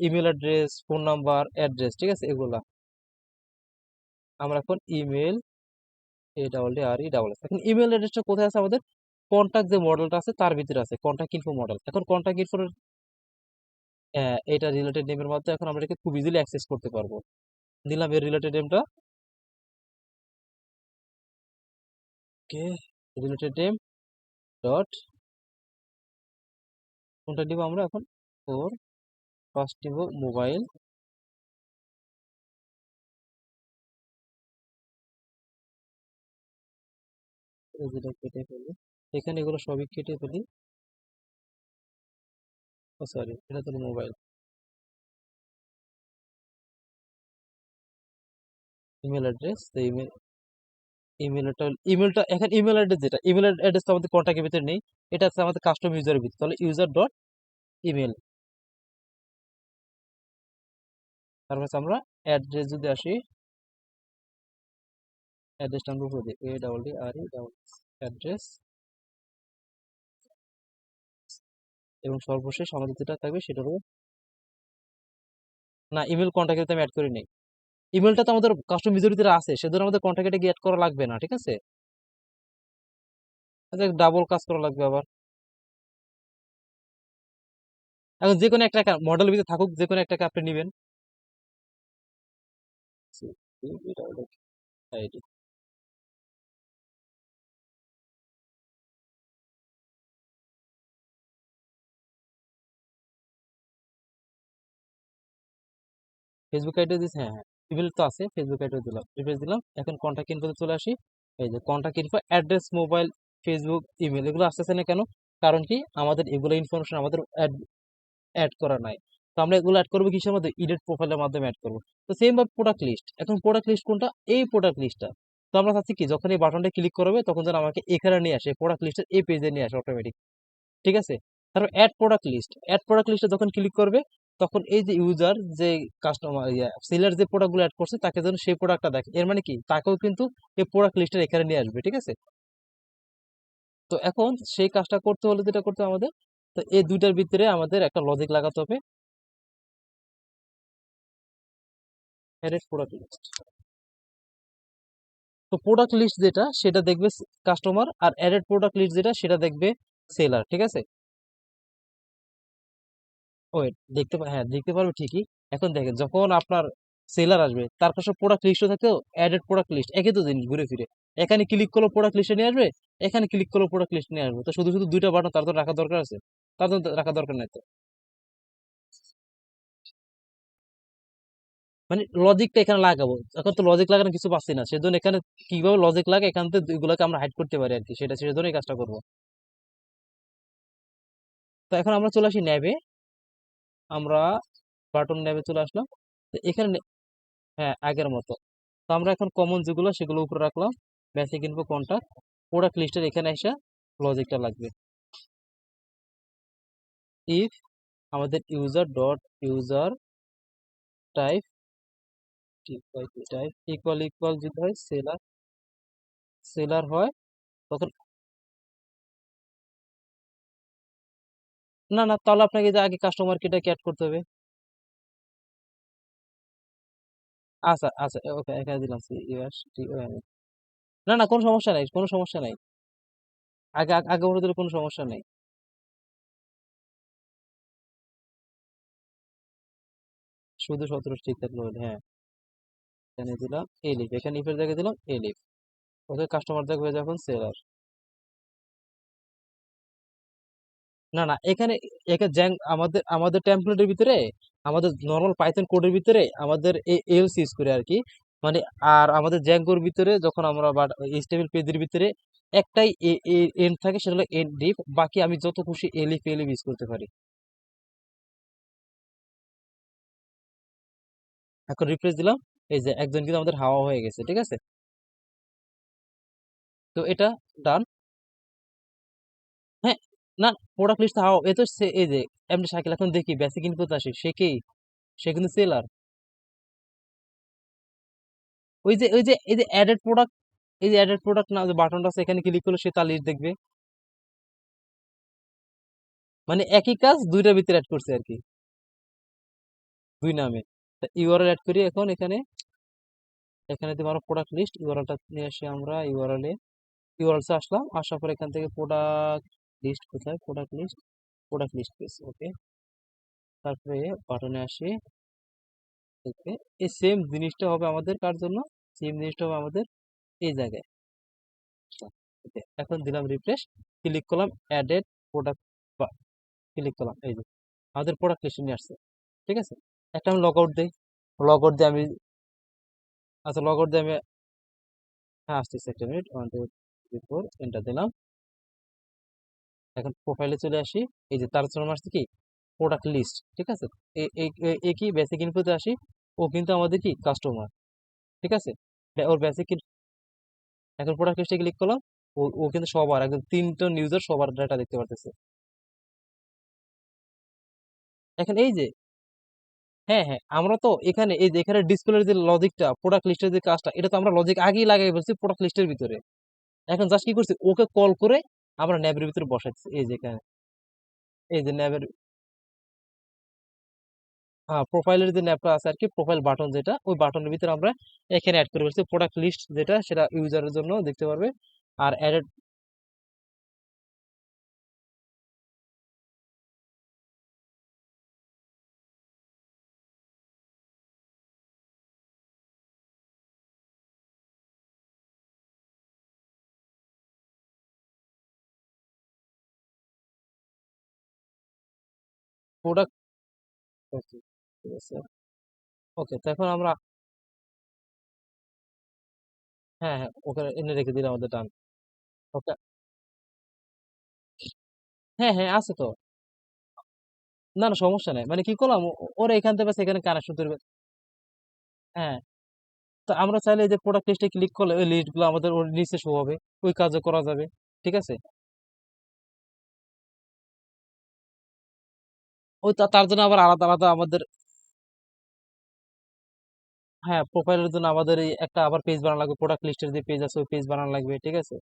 email address, phone number, address, ঠিক আছে, এগুলা আমরা এখন email, A double D R E double S, এখন ইমেল অ্যাড্রেসটা কোথায় আছে আমাদের, কন্ট্যাক্ট যে মডেলটা আছে তার ভিতরে আছে, কন্ট্যাক্ট ইনফো মডেল। এখন কন্ট্যাক্ট ইনফো, এটা রিলেটেড নেমের মাধ্যমে এখন আমরা এটাকে খুব ইজিলি অ্যাক্সেস করতে পারবো। দিলাম এর রিলেটেড নেমটা, ওকে, রিলেটেড নেম ডট, কোনটা দিব আমরা এখন, ওর ফার্স্ট দিব মোবাইল, যেটা কেটে ফেলি, এখানে এগুলো সবই কেটে ফেলি, ও সরি এটা তো মোবাইল, ইমেল অ্যাড্রেস, তো ইমেল, ইমেলটা, ইমেলটা এখন ইমেল অ্যাড্রেস, যেটা ইমেল অ্যাড্রেস তো আমাদের কন্ট্যাক্টের ভিতরে নেই, এটা আছে আমাদের কাস্টম ইউজারের ভিতরে, তাহলে ইউজার ডট ইমেল, তারপর হচ্ছে আমরা অ্যাড্রেস যদি আসি, অ্যাড্রেসটা আমরা উপরে দিই, ADDRE অ্যাড্রেস, এবং সর্বশেষ আমাদের যেটা থাকবে সেটা হলো, না ইমেল কন্ট্যাক্টে আমি অ্যাড করি নাই। ইমেলটা তো আমাদের কাস্টম মেজরিটিতে আছে, সেজন্য আমাদের কন্ট্যাক্টে গিয়ে অ্যাড করা লাগবে না, ঠিক আছে? ডাবল কাজ করা লাগবে আবার। এখন যে কোনো একটা মডেলের ভিতরে থাকুক, যে কোনো একটাকে আপনি নেবেন। আইডি, ফেসবুক আইডি দিয়েছি, হ্যাঁ হ্যাঁ, ইমেল তো আছে, ফেসবুক আইডিও দিলাম, রিফ্রেশ দিলাম। এখন কন্ট্যাক্ট ইনফোতে চলে আসি। এই যে contact info, address, mobile, Facebook, email, এগুলো আসতেছে না কেন? কারণ কি, আমাদের এগুলো ইনফরমেশন আমাদের অ্যাড করা নাই। তো আমরা এগুলো অ্যাড করবো কিসের মধ্যে? এডিট প্রোফাইলের মাধ্যমে অ্যাড করবো। তো সেম ভাবে প্রোডাক্ট লিস্ট, এখন প্রোডাক্ট লিস্ট কোনটা? এই প্রোডাক্ট লিস্টটা। তো আমরা চাচ্ছি কি, যখন এই বাটনটা ক্লিক করবে তখন যেন আমাকে এখানে নিয়ে আসে, প্রোডাক্ট লিস্টের এই পেজে নিয়ে আসে অটোমেটিক, ঠিক আছে? তারপর add product list, add product লিস্টে যখন ক্লিক করবে তখন এই যে ইউজার, যে কাস্টমার সেলার যে প্রোডাক্টগুলো অ্যাড করছে তাকে যেন সেই প্রোডাক্টটা দেখে, এর মানে কি তাকেও কিন্তু এই প্রোডাক্ট লিস্টের এখানে নিয়ে আসবে, ঠিক আছে? তো এখন সেই কাজটা করতে হলে যেটা করতে হবে আমাদের, তো এই দুইটার ভিতরে আমাদের একটা লজিক লাগাতে হবে। অ্যাড প্রোডাক্ট লিস্ট, তো প্রোডাক্ট লিস্ট যেটা সেটা দেখবে কাস্টমার, আর অ্যাডেড প্রোডাক্ট লিস্ট যেটা সেটা দেখবে সেলার, ঠিক আছে? ওয়েট, হ্যাঁ দেখতে পারবে ঠিকই। এখন দেখেন, যখন আপনার সেলার আসবে তার কাছে প্রোডাক্ট লিস্টও থাকেও, অ্যাডেড প্রোডাক্ট লিস্ট, একই তো জিনিস ঘুরে ফিরে। এখানে ক্লিক করলে প্রোডাক্ট লিস্টে নিয়ে আসবে, এখানে ক্লিক করলে প্রোডাক্ট লিস্ট নিয়ে আসবে। তো শুধু শুধু দুইটা বাটন তার তো রাখা দরকার আছে? তার তো রাখা দরকার নাই তো। মানে লজিকটা এখানে লাগাবো, এখন তো লজিক লাগানো কিছু পাচ্ছি না, সেজন্য এখানে কিভাবে লজিক লাগে এখান থেকে এগুলোকে আমরা হাইড করতে পারি আর কি, সেজন্য এই কাজটা করবো। তো এখন আমরা চলে আসি ন্যাবে, আমরা বাটন ন্যাবে চলে আসলাম। তো এখানে হ্যাঁ আগের মতো। তো আমরা এখন কমন যেগুলো সেগুলো উপরে রাখলাম, বেসিক ইনফো, কন্টাক্ট, প্রোডাক্ট লিস্টের এখানে এসে লজিকটা লাগবে। ইফ আমাদের user dot user type, type equal equal যদি হয় সেলার, সেলার হয়, তখন না না, তাহলে আপনাকে যে আগে কাস্টমার কেটা অ্যাড করতে হবে। আচ্ছা আচ্ছা, ওকে এখানে দিলাম না না, কোনো সমস্যা নাই, কোনো সমস্যা নাই। আগে বলে দিলে কোনো সমস্যা নেই। শুধু 17 ঠিক থাকলে হলো, হ্যাঁ। এখানে দিলাম এলিফ, এখানে ইফের জায়গায় দিলাম এলিফ। ওকে, কাস্টমার দেখবে যখন সেলার। না না, এখানে এখানে আমাদের আমাদের টেমপ্লেটের ভিতরে, আমাদের নর্মাল পাইথন কোডের ভিতরে আমাদের এলস ইউজ করে আর কি। মানে, আর আমাদের জ্যাঙ্গোর ভিতরে যখন আমরা বা এইচটিএমএল পেজের ভিতরে একটাই এন্ড থাকে, সেটা হলো এন্ড ডিফ, বাকি আমি যত খুশি এলিফ এলিফ ইউজ করতে পারি। এখন রিফ্রেশ দিলাম, এই যে একজন কিন্তু আমাদের হাওয়া হয়ে গেছে, ঠিক আছে? তো এটা ডান। হ্যাঁ, না, প্রোডাক্ট লিস্ট হাওয়া, এ তো এই যে এমনি শাকিল, এখন দেখি বেসিক ইনপুট আসে, সে কি, সে কিন্তু সেলার। ওই যে এই যে অ্যাডেড প্রোডাক্ট, এই যে অ্যাডেড প্রোডাক্ট না, যে বাটনটা আছে এখানে ক্লিক করলে সে তার লিস্ট দেখবে। মানে একই কাজ দুইটার ভিতরে অ্যাড করছে আর কি, দুই নামে। ইউআরএল অ্যাড করি এখন এখানে, এখানে দিব আমরা প্রোডাক্ট লিস্ট, ইউআরএলটা নিয়ে আসি আমরা ইউআরএলসে আসলাম, আসার পর এখান থেকে প্রোডাক্ট লিস্ট, কোথায় প্রোডাক্ট লিস্ট পেজ, ওকে। তারপরে বাটনে আসি, ওকে। এই সেম জিনিসটা হবে আমাদের কার জন্য? সেম জিনিসটা হবে আমাদের এই জায়গায়। ওকে, এখন দিলাম রিফ্রেশ, ক্লিক করলাম অ্যাডেড প্রোডাক্ট, ক্লিক করলাম, এই যে আমাদের প্রোডাক্ট লিস্টে নিয়ে আসছে, ঠিক আছে? একটা আমি লগ আউট দিই, লগ আউট দিয়ে আমি, আচ্ছা লগ আউট দিয়ে আমি, হ্যাঁ আসতেছে, একটা মিনিট, 1 2 3 4, এন্টার দিলাম। এখন প্রোফাইলে চলে আসি, এই যে তার জন্য আসছে কি, প্রোডাক্ট লিস্ট, ঠিক আছে? এ কি বেসিক ইনফোতে আসি, ও কিন্তু আমাদের কি কাস্টমার, ঠিক আছে? ওর বেসিক, এখন প্রোডাক্ট লিস্টে ক্লিক করলাম, ও কিন্তু সবার একদম 3জন ইউজার সবার ডাটা দেখতে পারতেছে। এখন এই যে হ্যাঁ হ্যাঁ, আমরা তো এখানে এই যে এখানে ডিসপ্লের যে লজিকটা, প্রোডাক্ট লিস্টের যে কাজটা, এটা তো আমরা লজিক আগেই লাগাই ফেলছি প্রোডাক্ট লিস্টের ভিতরে। এখন জাস্ট কি করছি, ওকে কল করে আমরা ন্যাবের ভিতরে বসাইছি, এই যে এখানে, এই যে ন্যাবের প্রোফাইলের যে ন্যাবটা আছে আর কি, প্রোফাইল বাটন যেটা, ওই বাটনের ভিতরে আমরা এখানে অ্যাড করে ফেলছি প্রোডাক্ট লিস্ট যেটা, সেটা ইউজারের জন্য দেখতে পারবে। আর অ্যাডেড প্রোডাক্ট, ওকে ঠিক আছে। ওকে, তো এখন আমরা, হ্যাঁ হ্যাঁ, ওকে এনে রেখে দিলাম আমাদের ডান। ওকে, হ্যাঁ হ্যাঁ আছে তো। না না, সমস্যা নাই, মানে কি করলাম, ওরা এখান থেকে বাস এখানে কানেকশন তৈরি হ্যাঁ, তো আমরা চাইলে এই যে প্রোডাক্ট লিস্টে ক্লিক করলে ওই লিস্ট গুলো আমাদের ওর নিচে শো হবে, ওই কাজও করা যাবে। ঠিক আছে, ওই তার জন্য আবার আলাদা আলাদা আমাদের, হ্যাঁ প্রোফাইলের জন্য আমাদের এই একটা আবার পেজ বানানো লাগবে, প্রোডাক্ট লিস্টের যে পেজ আছে ওই পেজ বানানো লাগবে। ঠিক আছে,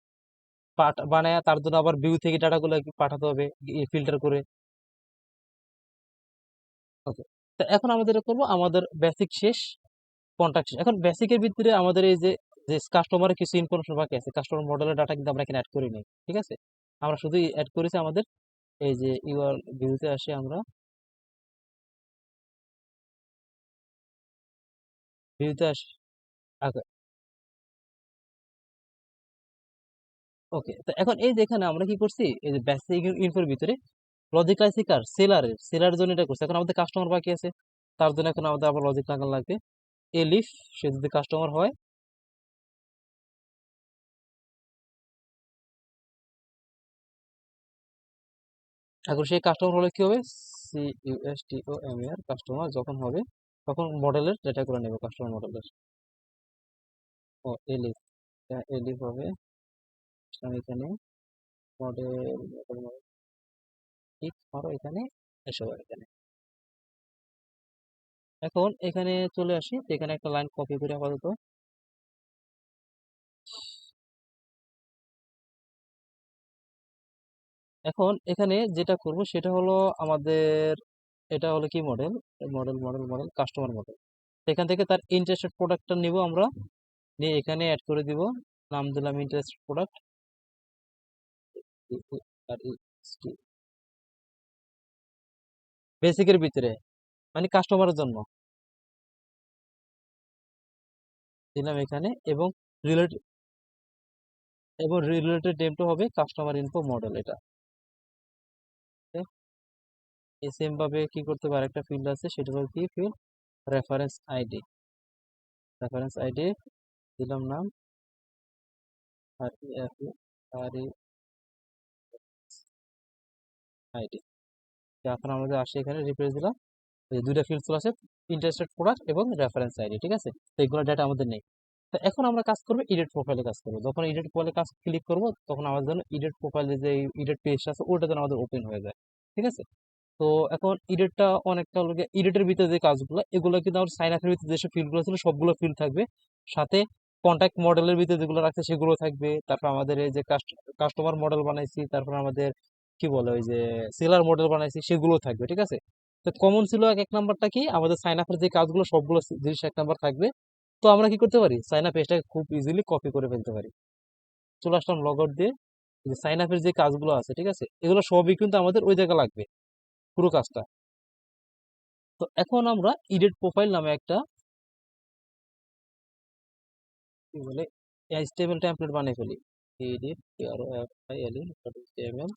বানায় তার জন্য আবার ভিউ থেকে ডাটাগুলো পাঠাতে হবে ফিল্টার করে। ওকে, তো এখন আমাদের যেটা করবো, আমাদের বেসিক শেষ, কন্ট্যাক্ট শেষ। এখন বেসিকের ভিতরে আমাদের এই যে যে কাস্টমারের কিছু ইনফরমেশন বাকি আছে, কাস্টমার মডেলের ডাটা কিন্তু আমরা এখানে অ্যাড করিনি। ঠিক আছে, আমরা শুধু অ্যাড করেছি আমাদের এই যে ইউআর ভিউতে আসে আমরা, ভিউতে আসি। ওকে, তো এখন এই যে এখানে আমরা কি করছি, এই যে বেসিক ইনফোর ভিতরে লজিক লাইসি কার সেলারের জন্য এটা করছে। এখন আমাদের কাস্টমার বাকি আছে, তার জন্য এখন আমাদের আবার লজিক লাগানো লাগবে। এলিফ, সে যদি কাস্টমার হয়, এখন সেই কাস্টমার হলে কি হবে, CUSTOMER কাস্টমার যখন হবে, তখন মডেলের ডেটা করে নেবে কাস্টমার মডেলের। ও এলিফ, এলিফ হবে, আমি এখানে মডেল মডেল ঠিক করো এখানে, এসব এখানে। এখন এখানে চলে আসি, তো এখানে একটা লাইন কপি করে আপাতত। এখন এখানে যেটা করব সেটা হলো আমাদের, এটা হলো কি মডেল, মডেল কাস্টমার মডেল। এখান থেকে তার ইন্টারেস্টেড প্রোডাক্টটা নিব আমরা, নিয়ে এখানে অ্যাড করে দিব, নাম দিলাম ইন্টারেস্টেড প্রোডাক্ট, আর বেসিকের ভিতরে, মানে কাস্টমারের জন্য দিলাম এখানে, এবং রিলেটেড, এবং রিলেটেড নেমটা হবে কাস্টমার ইনফো মডেল এটা। সেম ভাবে কি করতে পারে, একটা ফিল্ড আছে, সেটা হলো কি field, reference ID, reference ID দিলাম নাম, আর আর আইডি। এখন আমাদের আসে এখানে রিফ্রেশ দিলাম, এই দুইটা ফিল্ড চলে আসে, ইন্টারেস্টেড প্রোডাক্ট এবং রেফারেন্স আইডি। ঠিক আছে, তো এইগুলো ডাটা আমাদের নেই। তো এখন আমরা কাজ করবো এডিট প্রোফাইলে কাজ করবো, যখন এডিট প্রোফাইলে কাজ ক্লিক করবো, তখন আমাদের জন্য এডিট প্রোফাইলে যে এডিট পেজটা আছে ওটা যেন আমাদের ওপেন হয়ে যায়। ঠিক আছে, তো এখন এডিটটা অনেকটা হলো, এডিটের ভিতরে যে কাজগুলো, এগুলো কিন্তু আমার সাইন আপের ভিতরে যেসব ফিল্ডগুলো ছিল সবগুলো ফিল্ড থাকবে, সাথে কন্ট্যাক্ট মডেলের ভিতরে যেগুলো রাখছে সেগুলো থাকবে। তারপর আমাদের এই যে কাস্টমার মডেল বানাইছি, তারপর আমাদের কি বলে ওই যে সেলার মডেল বানাইছি, সেগুলো থাকবে। ঠিক আছে, তো কমন ছিল এক নাম্বারটা কি, আমাদের সাইন আপের যে কাজগুলো সবগুলো জিনিস এক নাম্বার থাকবে। তো আমরা কি করতে পারি, সাইন আপ পেজটাকে খুব ইজিলি কপি করে ফেলতে পারি। চলে আসলাম লগ আউট দিয়ে, সাইন আপের যে কাজগুলো আছে, ঠিক আছে, এগুলো সবই কিন্তু আমাদের ওই জায়গায় লাগবে, পুরো কাজটা। তো এখন আমরা ইডিট প্রোফাইল নামে একটা কি বলে এইচটিএমএল টেমপ্লেট বানিয়ে ফেলি। ইডিট এইচটিএমএল,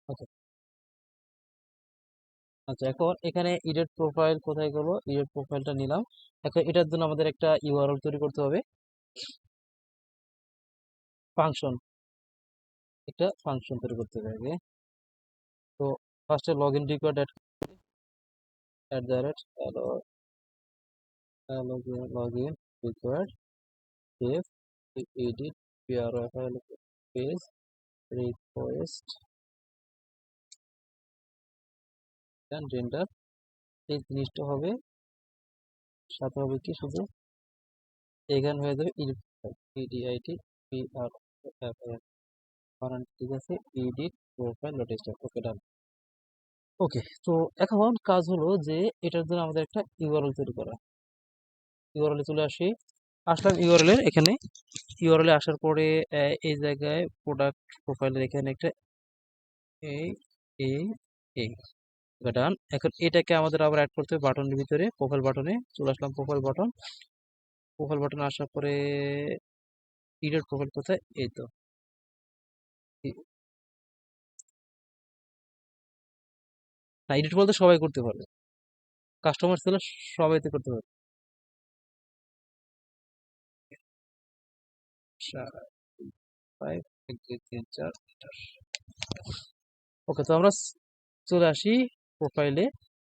আচ্ছা আচ্ছা, এখন এখানে ইডিট প্রোফাইল কোথায় গেলো, ইডিট প্রোফাইলটা নিলাম। এখন এটার জন্য আমাদের একটা ইউআরএল তৈরি করতে হবে, ফাংশন, একটা ফাংশন তৈরি করতে হবে আগে। তো ফার্স্টে log in required, hello login required if edit PRFL page request and gender এই জিনিসটা হবে সাথে হবে কি শুধু এখানে হয়ে যাবে ইডিআইটি পিআর ঠিক আছে এডিট প্রোফাইল নোটিশটা ওকে ডান ওকে তো এখন কাজ হলো যে এটার জন্য আমাদের একটা ইউআরএল তৈরি করা ইউআরএল চলে আসলাম ইউআরএল এর এখানে ইউআরএল এ আসার পরে এই জায়গায় প্রোডাক্ট প্রোফাইলের এখানে একটা এই এই এই ডান এখন এটাকে আমাদের আবার অ্যাড করতে হবে বাটনের ভিতরে প্রোফাইল বাটনে চলে আসলাম প্রোফাইল বাটন আসার পরে এডিট প্রোফাইল কোথায় এই তো না এডিট বলতে সবাই করতে পারবে কাস্টমার ছিল সবাই তো করতে পারবে ওকে তো আমরা চলে আসি প্রোফাইলে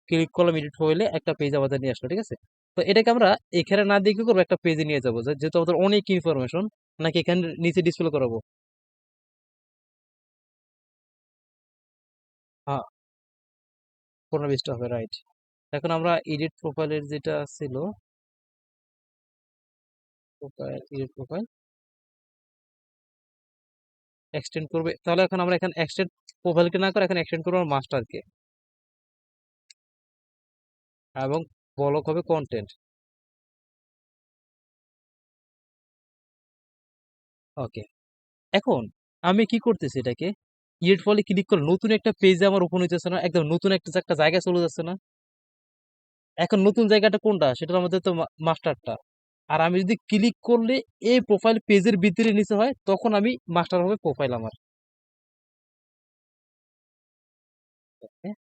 ক্লিক করলাম এডিট প্রোফাইলে একটা পেজ আমাদের নিয়ে আসলো ঠিক আছে তো এটাকে আমরা এখানে না দিয়ে কি করবো একটা পেজে নিয়ে যাবো যেহেতু আমাদের অনেক ইনফরমেশন নাকি এখানে নিচে ডিসপ্লে করাবো হ্যাঁ পুরোনো পেজটা হবে রাইট এখন আমরা এডিট প্রোফাইলের যেটা ছিল প্রোফাইল এডিট প্রোফাইল এক্সটেন্ড করবে তাহলে এখন আমরা এখানে এক্সটেন্ড প্রোফাইলকে না করে এখন এক্সটেন্ড করবো মাস্টারকে এবং ব্লক হবে কন্টেন্ট ওকে এখন আমি কি করতেছি এটাকে এর ফলে ক্লিক করে নতুন একটা পেজে আমার ওপেন হইতেছে না একদম নতুন একটা জায়গায় চলে যাচ্ছে না এখন নতুন জায়গাটা কোনটা সেটা আমাদের তো মাস্টারটা আর আমি যদি ক্লিক করলে এই প্রোফাইল পেজের ভিতরে নিচে হয় তখন আমি মাস্টার হবে প্রোফাইল আমার হ্যাঁ,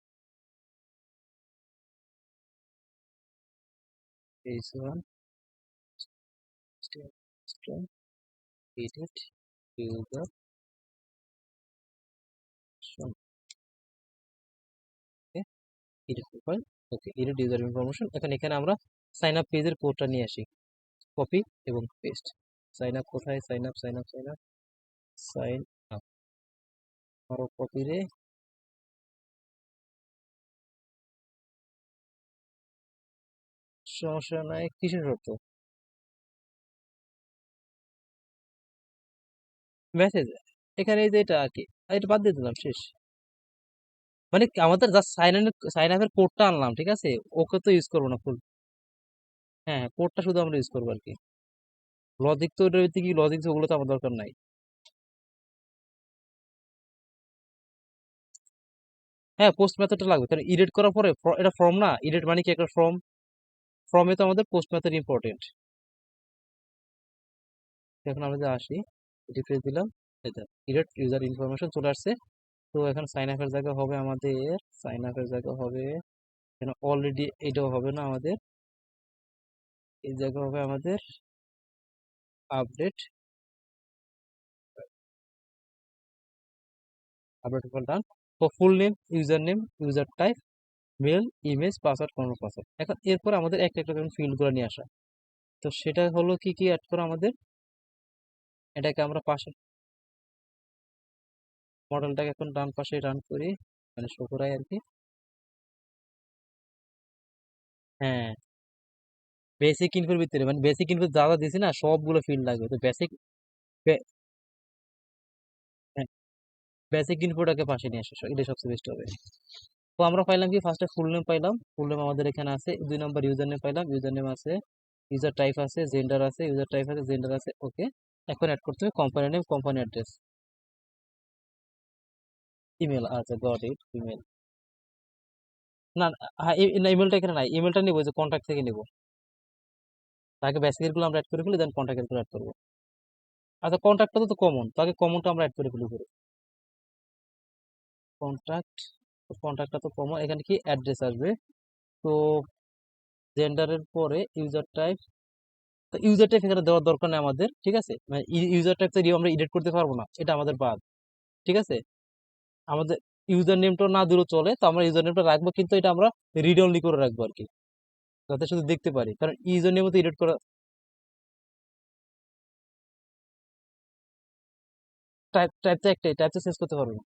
page one, string, edit, user, option, okay, edit profile, okay, edit user information এখন এখানে আমরা সাইন আপ পেজের কোডটা নিয়ে আসি কপি এবং পেস্ট সাইন আপ কোথায় সাইন আপ সাইন আপ আরো কপি রে সমস্যা নাই কিসের শর্ত মেসেজ এখানে এই যে এটা আর কি এটা বাদ দিয়ে দিলাম শেষ মানে আমাদের জাস্ট সাইন আপের কোডটা আনলাম ঠিক আছে ওকে তো ইউজ করবো না ফুল হ্যাঁ কোডটা শুধু আমরা ইউজ করবো আর কি লজিক তো ওটার ভিত্তি কি লজিক ওগুলো তো আমার দরকার নাই হ্যাঁ পোস্ট মেথডটা লাগবে কারণ এডিট করার পরে এটা ফর্ম না এডিট মানে কি একটা ফর্মে তো আমাদের পোস্ট মেথড ইম্পর্টেন্ট এখন আমরা যে আসি রিফ্রেশ দিলাম এটা এডিট ইউজার ইনফরমেশন চলে আসছে তো এখন সাইন আপের জায়গা হবে আমাদের সাইন আপের জায়গা হবে এখানে অলরেডি এটাও হবে না আমাদের এই জায়গা হবে আমাদের আপডেট ডান তো full name user type mail image password কোনো পাসওয়ার্ড এখন এরপর আমাদের একটা একটা ফিল্ড করে নিয়ে আসা তো সেটা হলো কি কি অ্যাড করা আমাদের এটাকে আমরা পাশে মডেলটাকে এখন ডান পাশে রান করি মানে শো করাই আর কি হ্যাঁ বেসিক ইনফোর ভিতরে মানে বেসিক ইনফো যা যা দিছি না সবগুলো ফিল্ড লাগবে তো বেসিক ইনফোটাকে পাশে নিয়ে আসা এটা সবচেয়ে বেস্ট হবে তো আমরা পাইলাম কি ফার্স্টে ফুল নেম পাইলাম ফুল নেম আমাদের এখানে আছে 2 নম্বর ইউজার নেম পাইলাম ইউজার নেম আছে ইউজার টাইপ আছে জেন্ডার আছে ইউজার টাইপ আছে জেন্ডার আছে ওকে এখন অ্যাড করতে হবে company name company address email আচ্ছা গট ইট ইমেল না হ্যাঁ না ইমেলটা এখানে নাই ইমেলটা নিবো যে কন্ট্যাক্ট থেকে নিবো তাকে বেসিকের গুলো আমরা অ্যাড করে ফেলি দেন কন্ট্যাক্টের গুলো অ্যাড করবো আচ্ছা কন্ট্যাক্টটা তো কমন তাকে কমনটা আমরা অ্যাড করে ফেলি করে কন্ট্যাক্ট কন্ট্যাক্টটা তো কমন এখানে কি অ্যাড্রেস আসবে তো জেন্ডারের পরে ইউজার টাইপ তো ইউজার টাইপ এখানে দেওয়ার দরকার নেই আমাদের ঠিক আছে মানে ইউজার টাইপ তো আমরা এডিট করতে পারবো না এটা আমাদের বাদ ঠিক আছে আমাদের ইউজার নেমটা না দিলেও চলে, তো আমরা ইউজার নেমটা রাখবো, কিন্তু এটা আমরা রিড অনলি করে রাখবো আর কি, যাতে শুধু দেখতে পারি, কারণ ইউজার নেমও তো এডিট করা। টাইপ তো একটাই, টাইপ তো চেঞ্জ করতে পারবো না।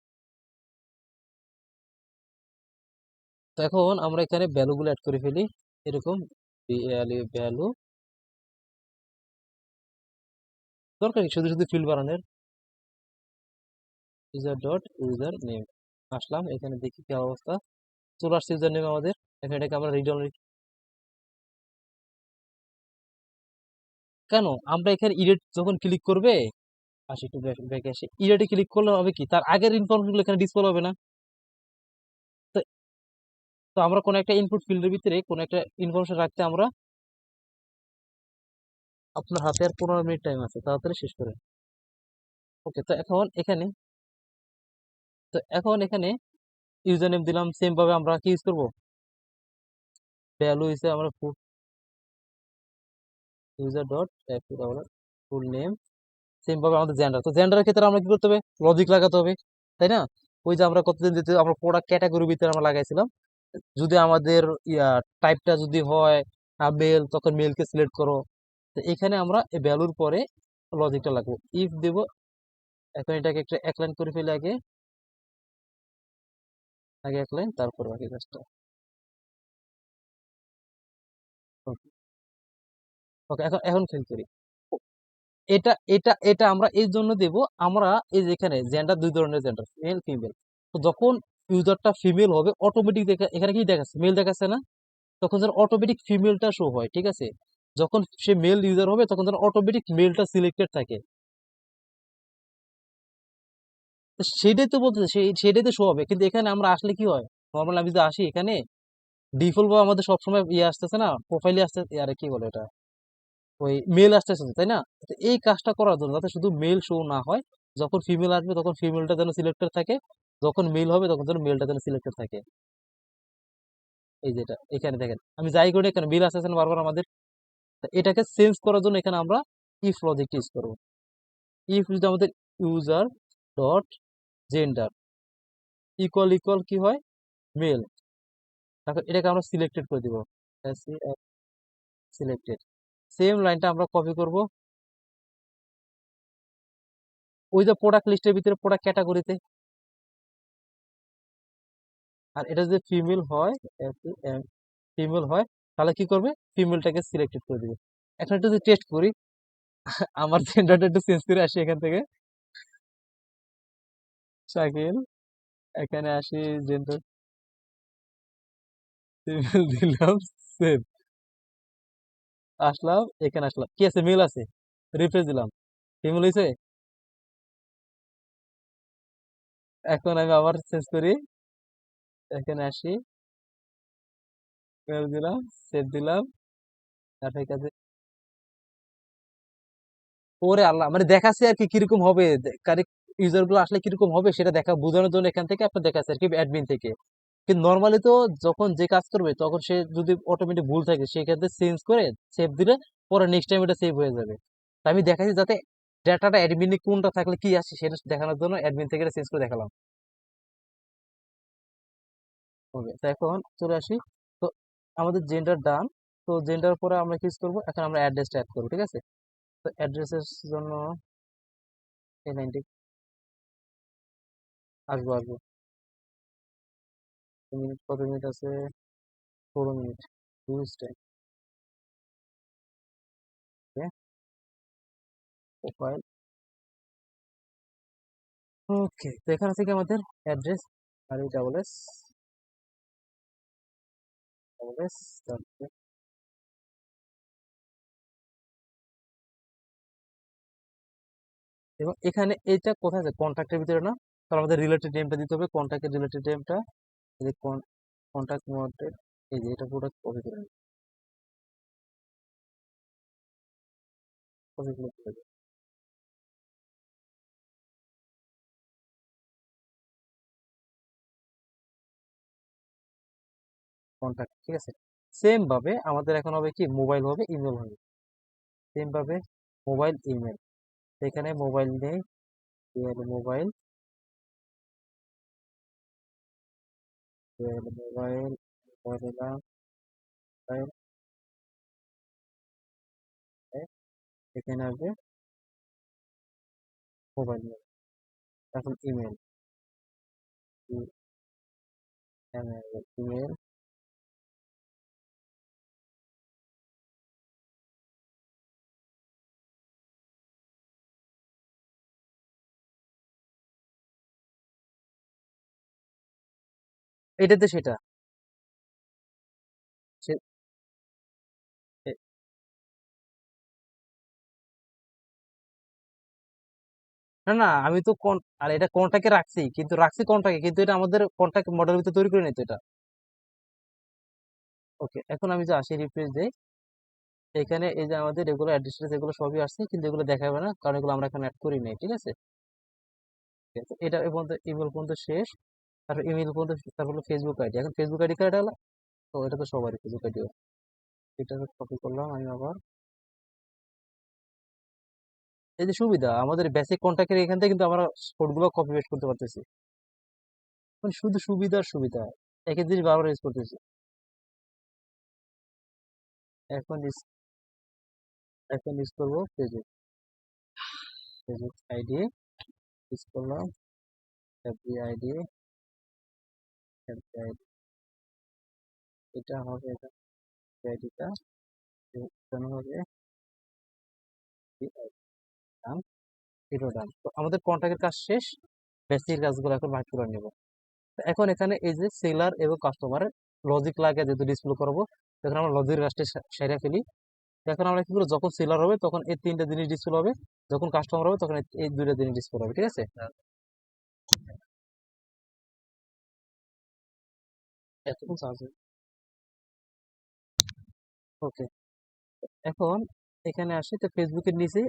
তো এখন আমরা এখানে ভ্যালু গুলো অ্যাড করে ফেলি, এরকম ভ্যালু, দরকার কি শুধু শুধু ফিল্ড বানানোর। ইউজার ডট ইউজার নেম, আসলাম এখানে দেখি কি অবস্থা, চলে আসছে ইউজার নেম আমাদের। এখন এটাকে আমরা রিড অনলি, কেন আমরা এখানে ইডিট যখন ক্লিক করবে, আসি একটু ব্যাকে আসে, ইডিটে ক্লিক করলে হবে কি তার আগের ইনফরমেশন গুলো এখানে ডিসপ্লে হবে না। তো তো আমরা কোন একটা ইনপুট ফিল্ডের ভিতরে কোন একটা ইনফরমেশন রাখতে আমরা, আপনার হাতে আর 15 মিনিট টাইম আছে, তাড়াতাড়ি শেষ করে। ওকে, তো এখন এখানে ইউজার নেম দিলাম, সেম ভাবে আমরা কি ইউজ করবো, ভ্যালু হিসেবে আমরা user dot full name, same ভাবে আমাদের জেন্ডার, তো জেন্ডারের ক্ষেত্রে আমরা কি করতে হবে, লজিক লাগাতে হবে, তাই না? ওই যে আমরা কতদিন দিতে আমরা প্রোডাক্ট ক্যাটাগরির ভিতরে আমরা লাগাইছিলাম, যদি আমাদের টাইপটা যদি হয় মেল, তখন মেলকে সিলেক্ট করো। তো এখানে আমরা এই ভ্যালুর পরে লজিকটা লাগবো, ইফ দেব। এখন এটাকে একটা এক লাইন করে ফেলে আগে, আগে এক লাইন, তারপর বাকি কাজটা। ওকে, এখন এখন খেল করি। এটা এটা এটা আমরা এই জন্য দেব, আমরা এই যে এখানে জেন্ডার দুই ধরনের জেন্ডার, মেল ফিমেল। তো যখন ইউজারটা ফিমেল হবে অটোমেটিক এখানে কি দেখাচ্ছে, মেল দেখাচ্ছে না, তখন যেন অটোমেটিক ফিমেলটা শো হয়, ঠিক আছে? যখন সে মেল ইউজার হবে তখন যেন অটোমেটিক মেলটা সিলেক্টেড থাকে। তো সেটাই তো বলতেছে, সেটাই তো শো হবে, কিন্তু এখানে আমরা আসলে কি হয়, নর্মাল আমি যদি আসি এখানে, ডিফল্ট ভাবে আমাদের সবসময় ইয়ে আসতেছে না, প্রোফাইলে আসতে, আরে কি বলে এটা, ওই মেল আসতেছে, তাই না? তো এই কাজটা করার জন্য যাতে শুধু মেল শো না হয়, যখন ফিমেল আসবে তখন ফিমেলটা যেন সিলেক্টেড থাকে, যখন মেল হবে তখন যেন মেলটা যেন সিলেক্টেড থাকে। এই যেটা এখানে দেখেন, আমি যাই করি এখানে মেল আসতেছে না বারবার আমাদের। তা এটাকে চেঞ্জ করার জন্য এখানে আমরা ইফ লজিক ইউজ করবো। ইফ যদি আমাদের user dot gender equal equal কি হয়, মেল, তারপর এটাকে আমরা সিলেক্টেড করে দিব, সিলেক্টেড। সেম লাইনটা আমরা কপি করব ওই যে প্রোডাক্ট লিস্টের ভিতরে প্রোডাক্ট ক্যাটাগরিতে, আর এটা যদি ফিমেল হয় তাহলে কি করবে, ফিমেলটাকে সিলেক্টেড করে দিবে। এখন একটু যদি টেস্ট করি, আমার জেন্ডারটা একটু চেঞ্জ করে আসি এখান থেকে, শাকিল, এখানে আসি, জেন্ডার ফিমেল দিলাম, সেভ, আসলাম এখানে, আসলাম কি আছে, মেল আছে, রিফ্রেশ দিলাম, ফিমেল হয়েছে। এখন আমি আবার চেঞ্জ করি, এখানে আসি, মেল দিলাম, সেভ দিলাম, তারপরে কাছে, ওরে আল্লাহ, মানে দেখাচ্ছে আর কি কিরকম হবে, কারেক্ট ইউজার গুলো আসলে কিরকম হবে সেটা দেখা বোঝানোর জন্য এখান থেকে আপনার দেখাচ্ছে আর কি, অ্যাডমিন থেকে। কিন্তু নর্মালি তো যখন যে কাজ করবে তখন সে যদি অটোমেটিক ভুল থাকে সেক্ষেত্রে চেঞ্জ করে সেভ দিলে পরে নেক্সট টাইম এটা সেভ হয়ে যাবে। তা আমি দেখাচ্ছি যাতে ডাটাটা অ্যাডমিনে কোনটা থাকলে কি আসে সেটা দেখানোর জন্য অ্যাডমিন থেকে এটা চেঞ্জ করে দেখালাম। ওকে, তো এখন চলে আসি। তো আমাদের জেন্ডার ডান। তো জেন্ডার পরে আমরা কি করবো, এখন আমরা অ্যাড্রেসটা অ্যাড করবো, ঠিক আছে? তো অ্যাড্রেসের জন্য এই লাইনটি আসবো আসবো, মিনিট কত মিনিট আছে, 16 মিনিট, ইউজ টাইম, প্রোফাইল। ওকে, তো এখানে থেকে আমাদের অ্যাড্রেস, আর এই ডাবল এস, তারপরে এবং এখানে এটা কোথায় আছে, কন্ট্যাক্টের ভিতরে না, তাহলে আমাদের রিলেটেড নেমটা দিতে হবে, কন্ট্যাক্টের রিলেটেড নেমটা, এই যে কন্ট্যাক্ট নোটেড, এই যে এটা পুরো কপি করে কপি করে কন্ট্যাক্ট, ঠিক আছে? সেম ভাবে আমাদের এখন হবে কি, মোবাইল হবে, ইমেল হবে, সেম ভাবে মোবাইল ইমেল, এখানে মোবাইল নেই, মোবাইল, মোবাইল দিলাম মোবাইল, এখানে আসবে মোবাইল, এখন ইমেল, ইমেল, এটাতে সেটা সে- এ- না না, আমি তো আর এটা কন্টাক্টে রাখছি, কিন্তু রাখছি কন্টাক্টে, কিন্তু এটা আমাদের কন্টাক্ট মডেলের ভিতরে তৈরি করে নিত এটা। ওকে, এখন আমি যে আসি রিফ্রেশ দেই, এখানে এই যে আমাদের এগুলো অ্যাড্রেস এগুলো সবই আসছে, কিন্তু এগুলো দেখাবে না কারণ এগুলো আমরা এখানে অ্যাড করি নাই, ঠিক আছে। ঠিক আছে, এটা এই পর্যন্ত ইমেল পর্যন্ত শেষ। তারপর ইমেল পর্যন্ত তারপর ফেসবুক আইডি, এখন ফেসবুক আইডি কার্ড হলো, তো এটা তো সবারই ফেসবুক আইডি। এটা কপি করলাম আমি আবার। এই যে সুবিধা আমাদের বেসিক কন্ট্যাক্টের এখান থেকে কিন্তু আমরা কোডগুলো কপি পেস্ট করতে পারতেছি, মানে শুধু সুবিধার সুবিধা, একই জিনিস বারবার ইউজ করতেছি। এখন এখন ইউজ করবো ফেসবুক, ফেসবুক আইডি ইউজ করলাম, এফবি আইডি, এফবি আইডি, এটা হবে, এটা আইডিটা এখানে হবে জিরো ডান। তো আমাদের কন্ট্যাক্টের কাজ শেষ, বেসিক কাজগুলো এখন বাকি করে নেব। এখন এখানে এই যে সেলার এবং কাস্টমারের লজিক লাগে যেহেতু ডিসপ্লে করবো, এখন আমরা লজিক কাজটা সেরে ফেলি। এখন আমরা কি করবো, যখন সেলার হবে তখন এই তিনটা জিনিস ডিসপ্লে হবে, যখন কাস্টমার হবে তখন এই দুইটা জিনিস ডিসপ্লে হবে, ঠিক আছে। এতটুকু আছে। ওকে, এখন এখানে আসি, তো ফেসবুকের নিচে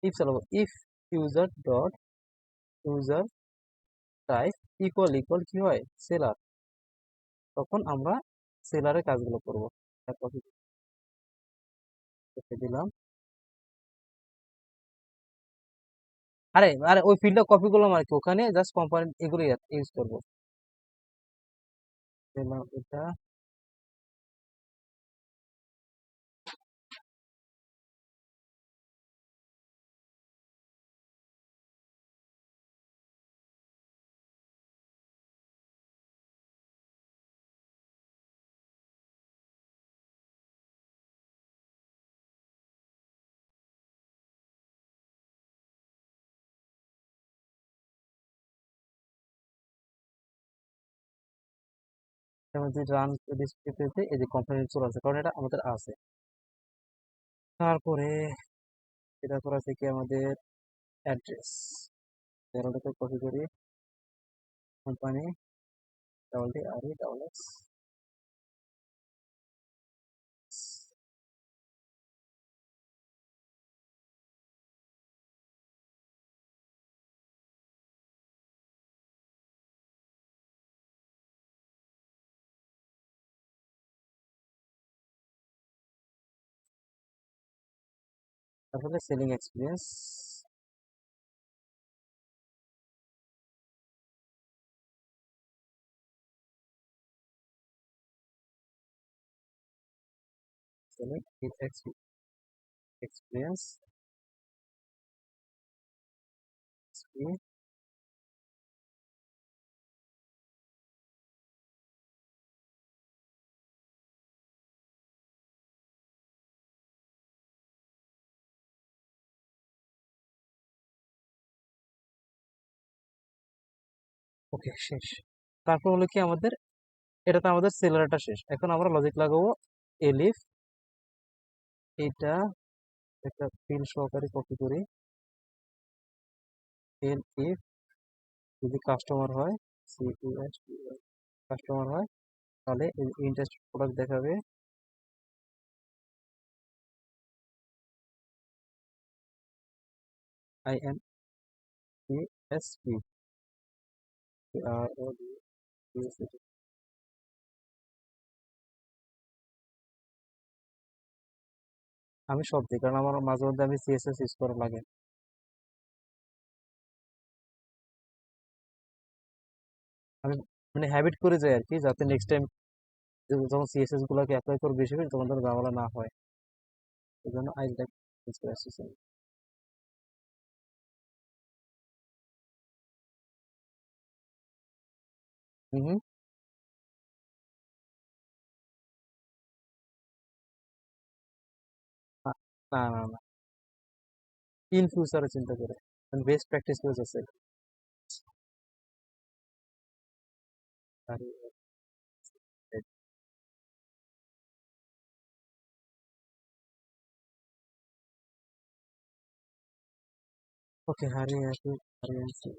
ইফ চালাবো if user dot user type equal কি হয় সেলার, তখন আমরা সেলারের কাজগুলো করবো। কপি করতে দিলাম, আরে আরে ওই ফিল্ডটা কপি করলাম আর কি, ওখানে জাস্ট কোম্পানি এগুলো ইউজ করবো। দিলাম এটা, যেমন যে রান ডিসপ্লেতে এই যে কোম্পানি চলে আসে, কারণ এটা আমাদের আছে। তারপরে এটা করা থেকে আমাদের অ্যাড্রেস, তেরোটাতে কপি করি, কোম্পানি DRE, তারপরে সেলিং এক্সপিরিয়েন্স, সেলিং এক্সপিরিয়েন্স, ওকে শেষ। তারপর হলো কি আমাদের, এটা তো আমাদের সেলারটা শেষ, এখন আমরা লজিক লাগাবো এলিফ, এটা একটা ফিল সহকারে কপি করি, এল ইফ যদি কাস্টমার হয়, সিইএস কাস্টমার হয়, তাহলে ইন্টারেস্ট প্রোডাক্ট দেখাবে, INESP RODUSD। আমি সব দিই কারণ আমার মাঝে মধ্যে আমি সিএসএস ইউজ করা লাগে। আমি মানে হ্যাবিট করে যায় আর কি, যাতে নেক্সট টাইম যখন সিএসএস গুলোকে অ্যাপ্লাই করে বেশি বেশি তখন ধরো ঝামেলা না হয়। এই জন্য আই লাইক ইউজ করে আসতেছি। হুম হুম। না না না না, ইন ফিউচারে চিন্তা করে বেস্ট প্র্যাকটিস গুলো আছে। ওকে, হারিয়ে আসি, হারিয়ে আসি।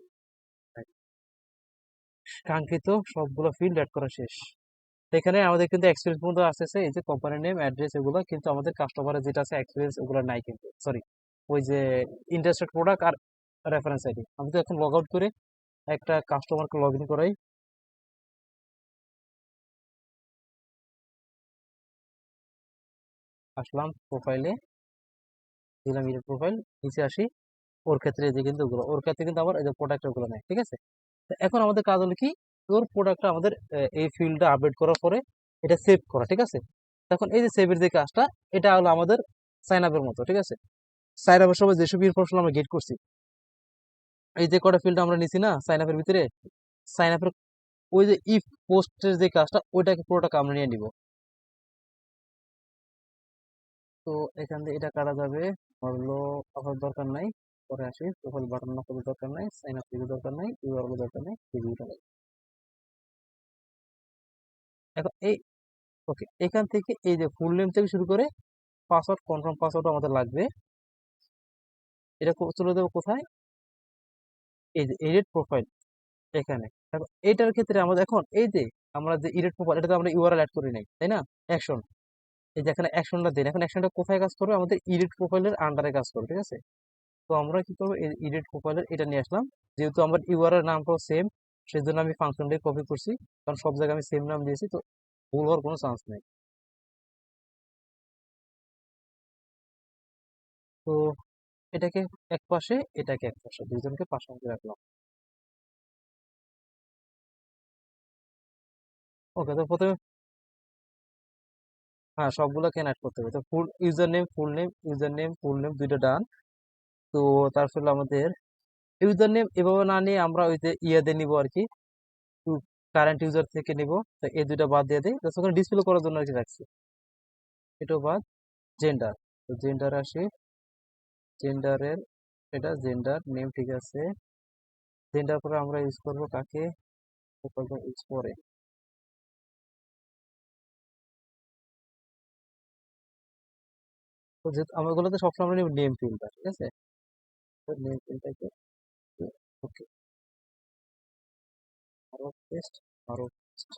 কাঙ্ক্ষিত সবগুলো ফিল্ড অ্যাড করা শেষ। তো এখানে আমাদের কিন্তু এক্সপিরিয়েন্স মধ্যে আসতেছে, এই যে কোম্পানি নেম, অ্যাড্রেস, এগুলো কিন্তু আমাদের কাস্টমারের যেটা আছে এক্সপিরিয়েন্স ওগুলো নাই কিন্তু, সরি, ওই যে ইন্টারেস্টেড প্রোডাক্ট আর রেফারেন্স আইডি। আমি তো এখন লগ আউট করে একটা কাস্টমারকে লগ ইন করাই। আসলাম প্রোফাইলে, দিলাম ইডিট প্রোফাইল, নিচে আসি। ওর ক্ষেত্রে এই যে কিন্তু ওগুলো, ওর ক্ষেত্রে কিন্তু আবার এই যে প্রোডাক্ট ওগুলো নেই, ঠিক আছে। তো এখন আমাদের কাজ হলো কি, ওর প্রোডাক্টটা আমাদের এই ফিল্ডে আপডেট করার পরে এটা সেভ করা, ঠিক আছে। তখন এই যে সেভের যে কাজটা, এটা হলো আমাদের সাইন আপের মতো, ঠিক আছে। সাইন আপের সময় যেসব ইনফরমেশন আমরা গেট করছি, এই যে কটা ফিল্ড আমরা নিছি না সাইন আপের ভিতরে, সাইন আপের ওই যে ইফ পোস্টের যে কাজটা, ওইটাকে পুরোটা আমরা নিয়ে নিব। তো এখান থেকে এটা কাটা যাবে, হলো আপাতত দরকার নাই। পরে আসি, প্রোফাইল বাটন না কোনো দরকার নাই, সাইন আপ কিছু দরকার নাই, ইউআরএল দরকার নাই, রিভিউটা নাই। এখন এই, ওকে, এখান থেকে এই যে ফুল নেম থেকে শুরু করে পাসওয়ার্ড, কনফার্ম পাসওয়ার্ড আমাদের লাগবে। এটা চলে যাবো কোথায়, এই যে এডিট প্রোফাইল এখানে। এখন এইটার ক্ষেত্রে আমাদের এখন এই যে আমরা যে এডিট প্রোফাইল, এটাতে আমরা ইউআরএল অ্যাড করি নাই, তাই না। অ্যাকশন, এই যে এখানে অ্যাকশনটা দিন, এখন অ্যাকশনটা কোথায় কাজ করবে, আমাদের এডিট প্রোফাইলের আন্ডারে কাজ করবে, ঠিক আছে। তো আমরা কি করবো, এডিট প্রোফাইলের এটা নিয়ে আসলাম। যেহেতু আমার ইউআরএল নামটাও সেম, সেই জন্য আমি ফাংশনটাই কপি করছি, কারণ সব জায়গায় আমি সেম নাম দিয়েছি, তো ভুল হওয়ার কোনো চান্স নেই। তো এটাকে এক পাশে, এটাকে এক পাশে, দুইজনকে পাশাপাশি রাখলাম। ওকে, তো প্রথমে, হ্যাঁ, সবগুলো কেন অ্যাড করতে হবে, তো full user name, full name, user name, full name, দুইটা ডান। তো তারপর আমাদের ইউজার নেম এভাবে না নিয়ে আমরা ওই যে ইয়েতে নিব আর কি, কারেন্ট ইউজার থেকে নিব। তো এই দুইটা বাদ দিয়ে দিই, জাস্ট ওখানে ডিসপ্লে করার জন্য আর কি রাখছি, এটাও বাদ। জেন্ডার, তো জেন্ডার আসি, জেন্ডারের এটা জেন্ডার নেম, ঠিক আছে। জেন্ডার পরে আমরা ইউজ করব কাকে, ইউজ করে। তো যেহেতু আমরা ওগুলোতে সবসময় আমরা নিব নেম ফিল্ডটা, ঠিক আছে। তো নেম ফিল্ডটাকে, ওকে, আরো পেস্ট, আরো পেস্ট,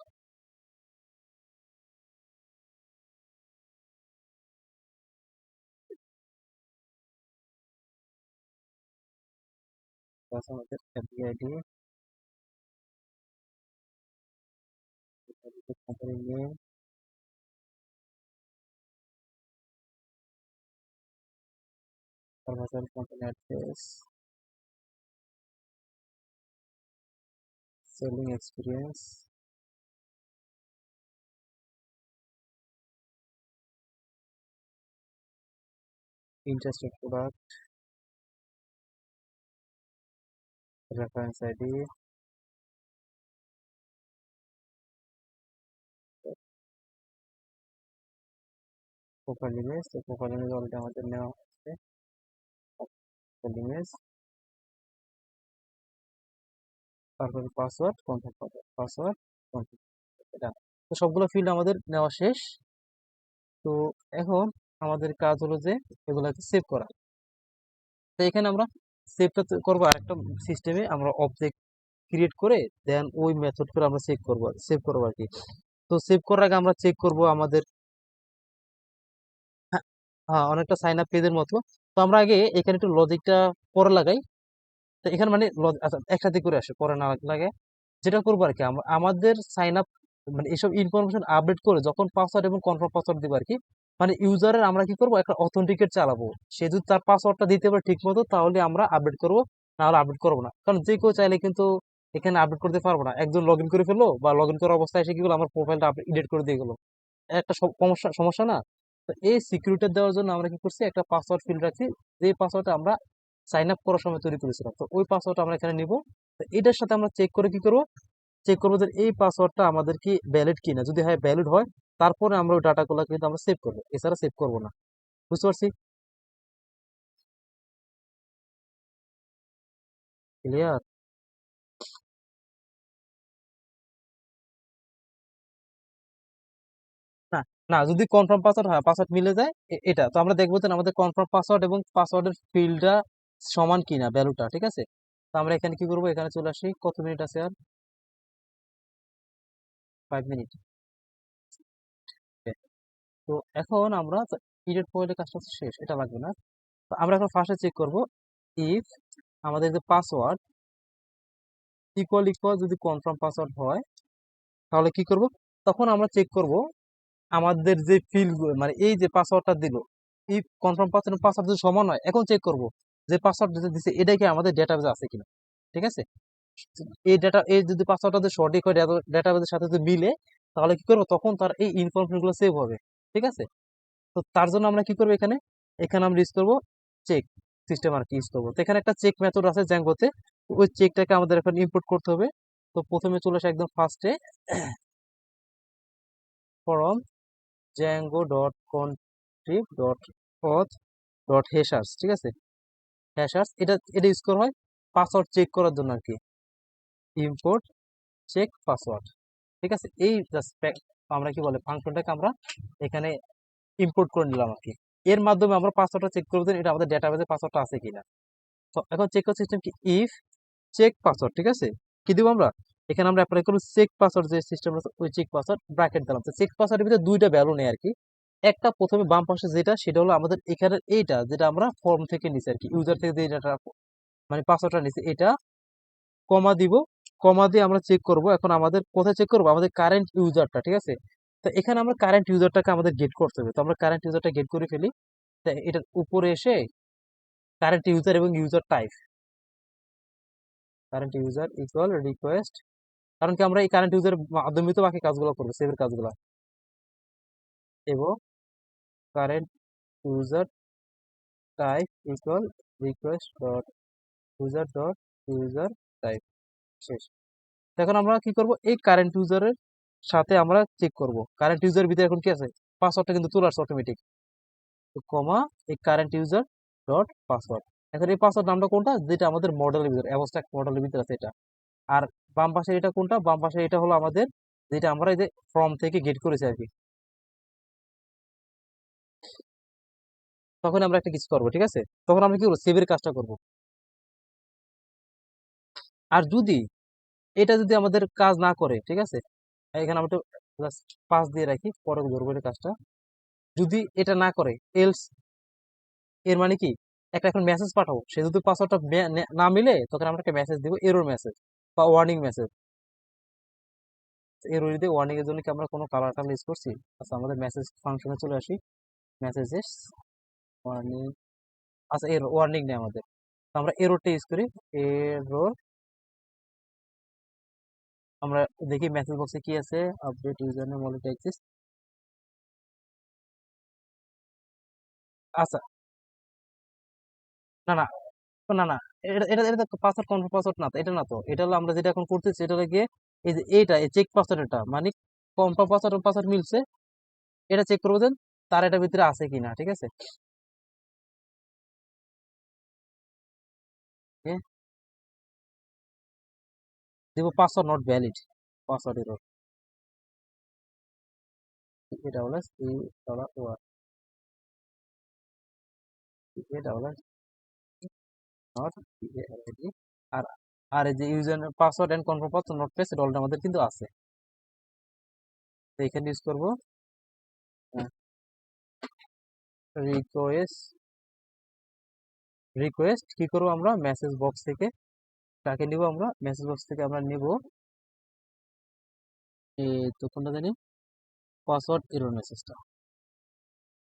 প্লাস আমাদের এমপিআইডি, কোম্পানি নেম, তারপর company address, selling experience, interested product, reference ID, profile image. তো প্রোফাইল ইমেজ অলরেডি আমাদের নেওয়া হচ্ছে, প্রোফাইল ইমেজ, তারপরে password, confirm password, password, confirm, এটা। তো সবগুলো ফিল্ড আমাদের নেওয়া শেষ। তো এখন আমাদের কাজ হলো যে এগুলাকে সেভ করা। তো এখানে আমরা সেভটা করবো আরেকটা সিস্টেমে, আমরা অবজেক্ট ক্রিয়েট করে দেন ওই মেথড করে আমরা সেভ করবো আর কি। তো সেভ করার আগে আমরা চেক করব আমাদের, হ্যাঁ, হ্যাঁ, অনেকটা সাইন আপ পেজের মতো। তো আমরা আগে এখানে একটু লজিকটা পরে লাগাই। তো এখানে মানে আচ্ছা, একসাথে করে আসে, পরে না লাগে। যেটা করবো আর কি, আমাদের সাইন আপ মানে এসব ইনফরমেশন আপডেট করে যখন পাসওয়ার্ড এবং কনফার্ম পাসওয়ার্ড দিব আর কি, মানে ইউজারের আমরা কি করবো, একটা অথেন্টিকেট চালাবো। সে যদি তার পাসওয়ার্ডটা দিতে পারে ঠিক মতো, তাহলে আমরা আপডেট করবো, না হলে আপডেট করবো না। কারণ যে কেউ চাইলে কিন্তু এখানে আপডেট করতে পারবো না। একজন লগ ইন করে ফেললো বা লগ ইন করার অবস্থায় এসে কি হলো, আমার প্রোফাইলটা এডিট করে দিয়ে গেলো। একটা সমস্যা সমস্যা না? তো এই সিকিউরিটি দেওয়ার জন্য আমরা কি করছি, একটা পাসওয়ার্ড ফিল্ড রাখছি, যে পাসওয়ার্ডটা আমরা সাইন আপ করার সময় তৈরি করেছিলাম। তো ওই পাসওয়ার্ডটা আমরা এখানে নিব। তো এটার সাথে আমরা চেক করে কি করবো, চেক করবো যে এই পাসওয়ার্ডটা আমাদের কি ভ্যালিড কিনা। যদি হয় ভ্যালিড হয়, তারপরে আমরা ওই ডাটাগুলো কিন্তু আমরা সেভ করবো, এছাড়া সেভ করবো না। বুঝতে পারছি? ক্লিয়ার? না, না, যদি কনফার্ম পাসওয়ার্ড হয়, পাসওয়ার্ড মিলে যায়, এটা তো আমরা দেখবো যে আমাদের কনফার্ম পাসওয়ার্ড এবং পাসওয়ার্ডের ফিল্ডটা সমান কিনা, ভ্যালুটা। ঠিক আছে? তো আমরা এখানে কি করবো, এখানে চলে আসি। কত মিনিট আছে আর? 5 মিনিট। তো এখন আমরা ইডিট প্রোফাইলের কাজটা হচ্ছে শেষ, এটা লাগবে না। তো আমরা এখন ফার্স্টে চেক করব, ইফ আমাদের যে পাসওয়ার্ড ইকুয়াল ইকুয়াল যদি কনফার্ম পাসওয়ার্ড হয়, তাহলে কি করব, তখন আমরা চেক করব আমাদের যে ফিল্ড, মানে এই যে পাসওয়ার্ডটা দিল, ইফ কনফার্ম পাসওয়ার্ড পাসওয়ার্ড যদি সমান হয়, এখন চেক করব যে পাসওয়ার্ড যেটা দিছে এটা কি আমাদের ডেটাবেজে আছে কিনা। ঠিক আছে? এই যদি পাসওয়ার্ডটা যদি সঠিক হয়, ডেটাবেজের সাথে যদি মিলে, তাহলে কি করব, তখন তার এই ইনফরমেশন গুলো সেভ হবে। ঠিক আছে? তো তার জন্য আমরা কি করবো, এখানে এখানে আমরা ইউজ করবো চেক সিস্টেম আর কি ইউজ করবো। তো এখানে একটা চেক মেথড আছে জ্যাঙ্গোতে, ওই চেকটাকে আমাদের এখন ইম্পোর্ট করতে হবে। তো প্রথমে চলে আসে একদম ফার্স্টে, from Django dot contrib dot auth dot hashers. ঠিক আছে? হ্যাশার্স, এটা এটা ইউজ করা হয় পাসওয়ার্ড চেক করার জন্য আর কি। Import check password. ঠিক আছে? এই জাস্ট আমরা কি বলে ফাংশনটাকে আমরা এখানে ইম্পোর্ট করে নিলাম আর কি। এর মাধ্যমে আমরা পাসওয়ার্ডটা চেক করবো যে এটা আমাদের ডেটাবেজে পাসওয়ার্ডটা আছে কিনা। তো এখন চেক করার সিস্টেম কি, ইফ চেক পাসওয়ার্ড। ঠিক আছে? কি দিব আমরা, এখানে আমরা অ্যাপ্লাই করবো চেক পাসওয়ার্ড, যে সিস্টেম আছে ওই চেক পাসওয়ার্ড ব্র্যাকেট দিলাম। তো চেক পাসওয়ার্ডের ভিতরে দুইটা ভ্যালু নেই আর কি। একটা প্রথমে বাম পাশে যেটা, সেটা হলো আমাদের এখানে এইটা যেটা আমরা ফর্ম থেকে নিছি আর কি, ইউজার থেকে যে ডাটা মানে পাসওয়ার্ডটা নিছি, এটা কমা দিব। কমা দিয়ে আমরা চেক করব। এখন আমাদের কোথায় চেক করব, আমাদের কারেন্ট ইউজারটা। ঠিক আছে? তো এখানে আমরা কারেন্ট ইউজারটাকে আমাদের গেট করতে হবে। তো আমরা কারেন্ট ইউজারটা গেট করে ফেলি। তো এটার উপরে এসে কারেন্ট ইউজার এবং user type, current user equal request. কারণ কি আমরা এই কারেন্ট ইউজার মাধ্যমে তো বাকি কাজগুলো করবো, সেভের কাজগুলো। এবং current user type equal request dot user dot user type. শেষ। এখন আমরা কি করব, এই কারেন্ট ইউজারের সাথে আমরা চেক করব কারেন্ট ইউজার ভিতরে এখন কি আছে, পাসওয়ার্ডটা কিন্তু চলে আসছে অটোমেটিক। তো কমা এই কারেন্ট ইউজার ডট পাসওয়ার্ড। এখন এই পাসওয়ার্ড নামটা কোনটা, যেটা আমাদের মডেলের ভিতরে অ্যাবস্ট্রাক্ট মডেলের ভিতরে আছে এটা। আর বাম পাশে এটা কোনটা, বাম পাশে এটা হলো আমাদের যেটা আমরা এই যে ফর্ম থেকে গেট করেছি আর কি। তখন আমরা একটা কিছু করবো। ঠিক আছে? তখন আমরা কি করবো, সেভের কাজটা করব। আর যদি এটা যদি আমাদের কাজ না করে, ঠিক আছে, এখানে আমরা একটু জাস্ট পাস দিয়ে রাখি, পরে ধরবো এটা কাজটা। যদি এটা না করে, এলস, এর মানে কি, একটা এখন মেসেজ পাঠাবো, সে যদি পাসওয়ার্ডটা না মিলে, তখন আমরা একটা মেসেজ দিব, এরর মেসেজ বা ওয়ার্নিং মেসেজ। এরর দিয়ে ওয়ার্নিং এর জন্য কি আমরা কোনো কালার টালার ইউজ করছি? আচ্ছা, আমাদের মেসেজ ফাংশনে চলে আসি, মেসেজেস ওয়ার্নিং। আচ্ছা, এর ওয়ার্নিং নেই আমাদের, তো আমরা এররটা ইউজ করি। এরর, আমরা দেখি মেসেজ বক্সে কি আছে, update user name already exist. আচ্ছা, না, না, না, না, এটা এটা এটা তো পাসওয়ার্ড কনফার্ম পাসওয়ার্ড না তো, এটা না তো, এটা হলো আমরা যেটা এখন করতেছি, এটা হলো গিয়ে এই যে এইটা এই চেক পাসওয়ার্ড, এটা মানে কনফার্ম পাসওয়ার্ড পাসওয়ার্ড মিলছে, এটা চেক করবো দেন তার এটার ভিতরে আছে কিনা। ঠিক আছে? এ, দিব password not valid, password error. এটা হলো C$, এটা হলো নট ভ্যালিড। আর আর এই যে user password and confirm password not pace, এটা অলরেডি আমাদের কিন্তু আছে। তো এখানে ইউজ করবো রিকোয়েস্ট। রিকোয়েস্ট কি করবো, আমরা মেসেজ বক্স থেকে কাকে নিব, আমরা মেসেজ বক্স থেকে আমরা নিব এই তো কোনটা জানি, পাসওয়ার্ড এরর মেসেজটা।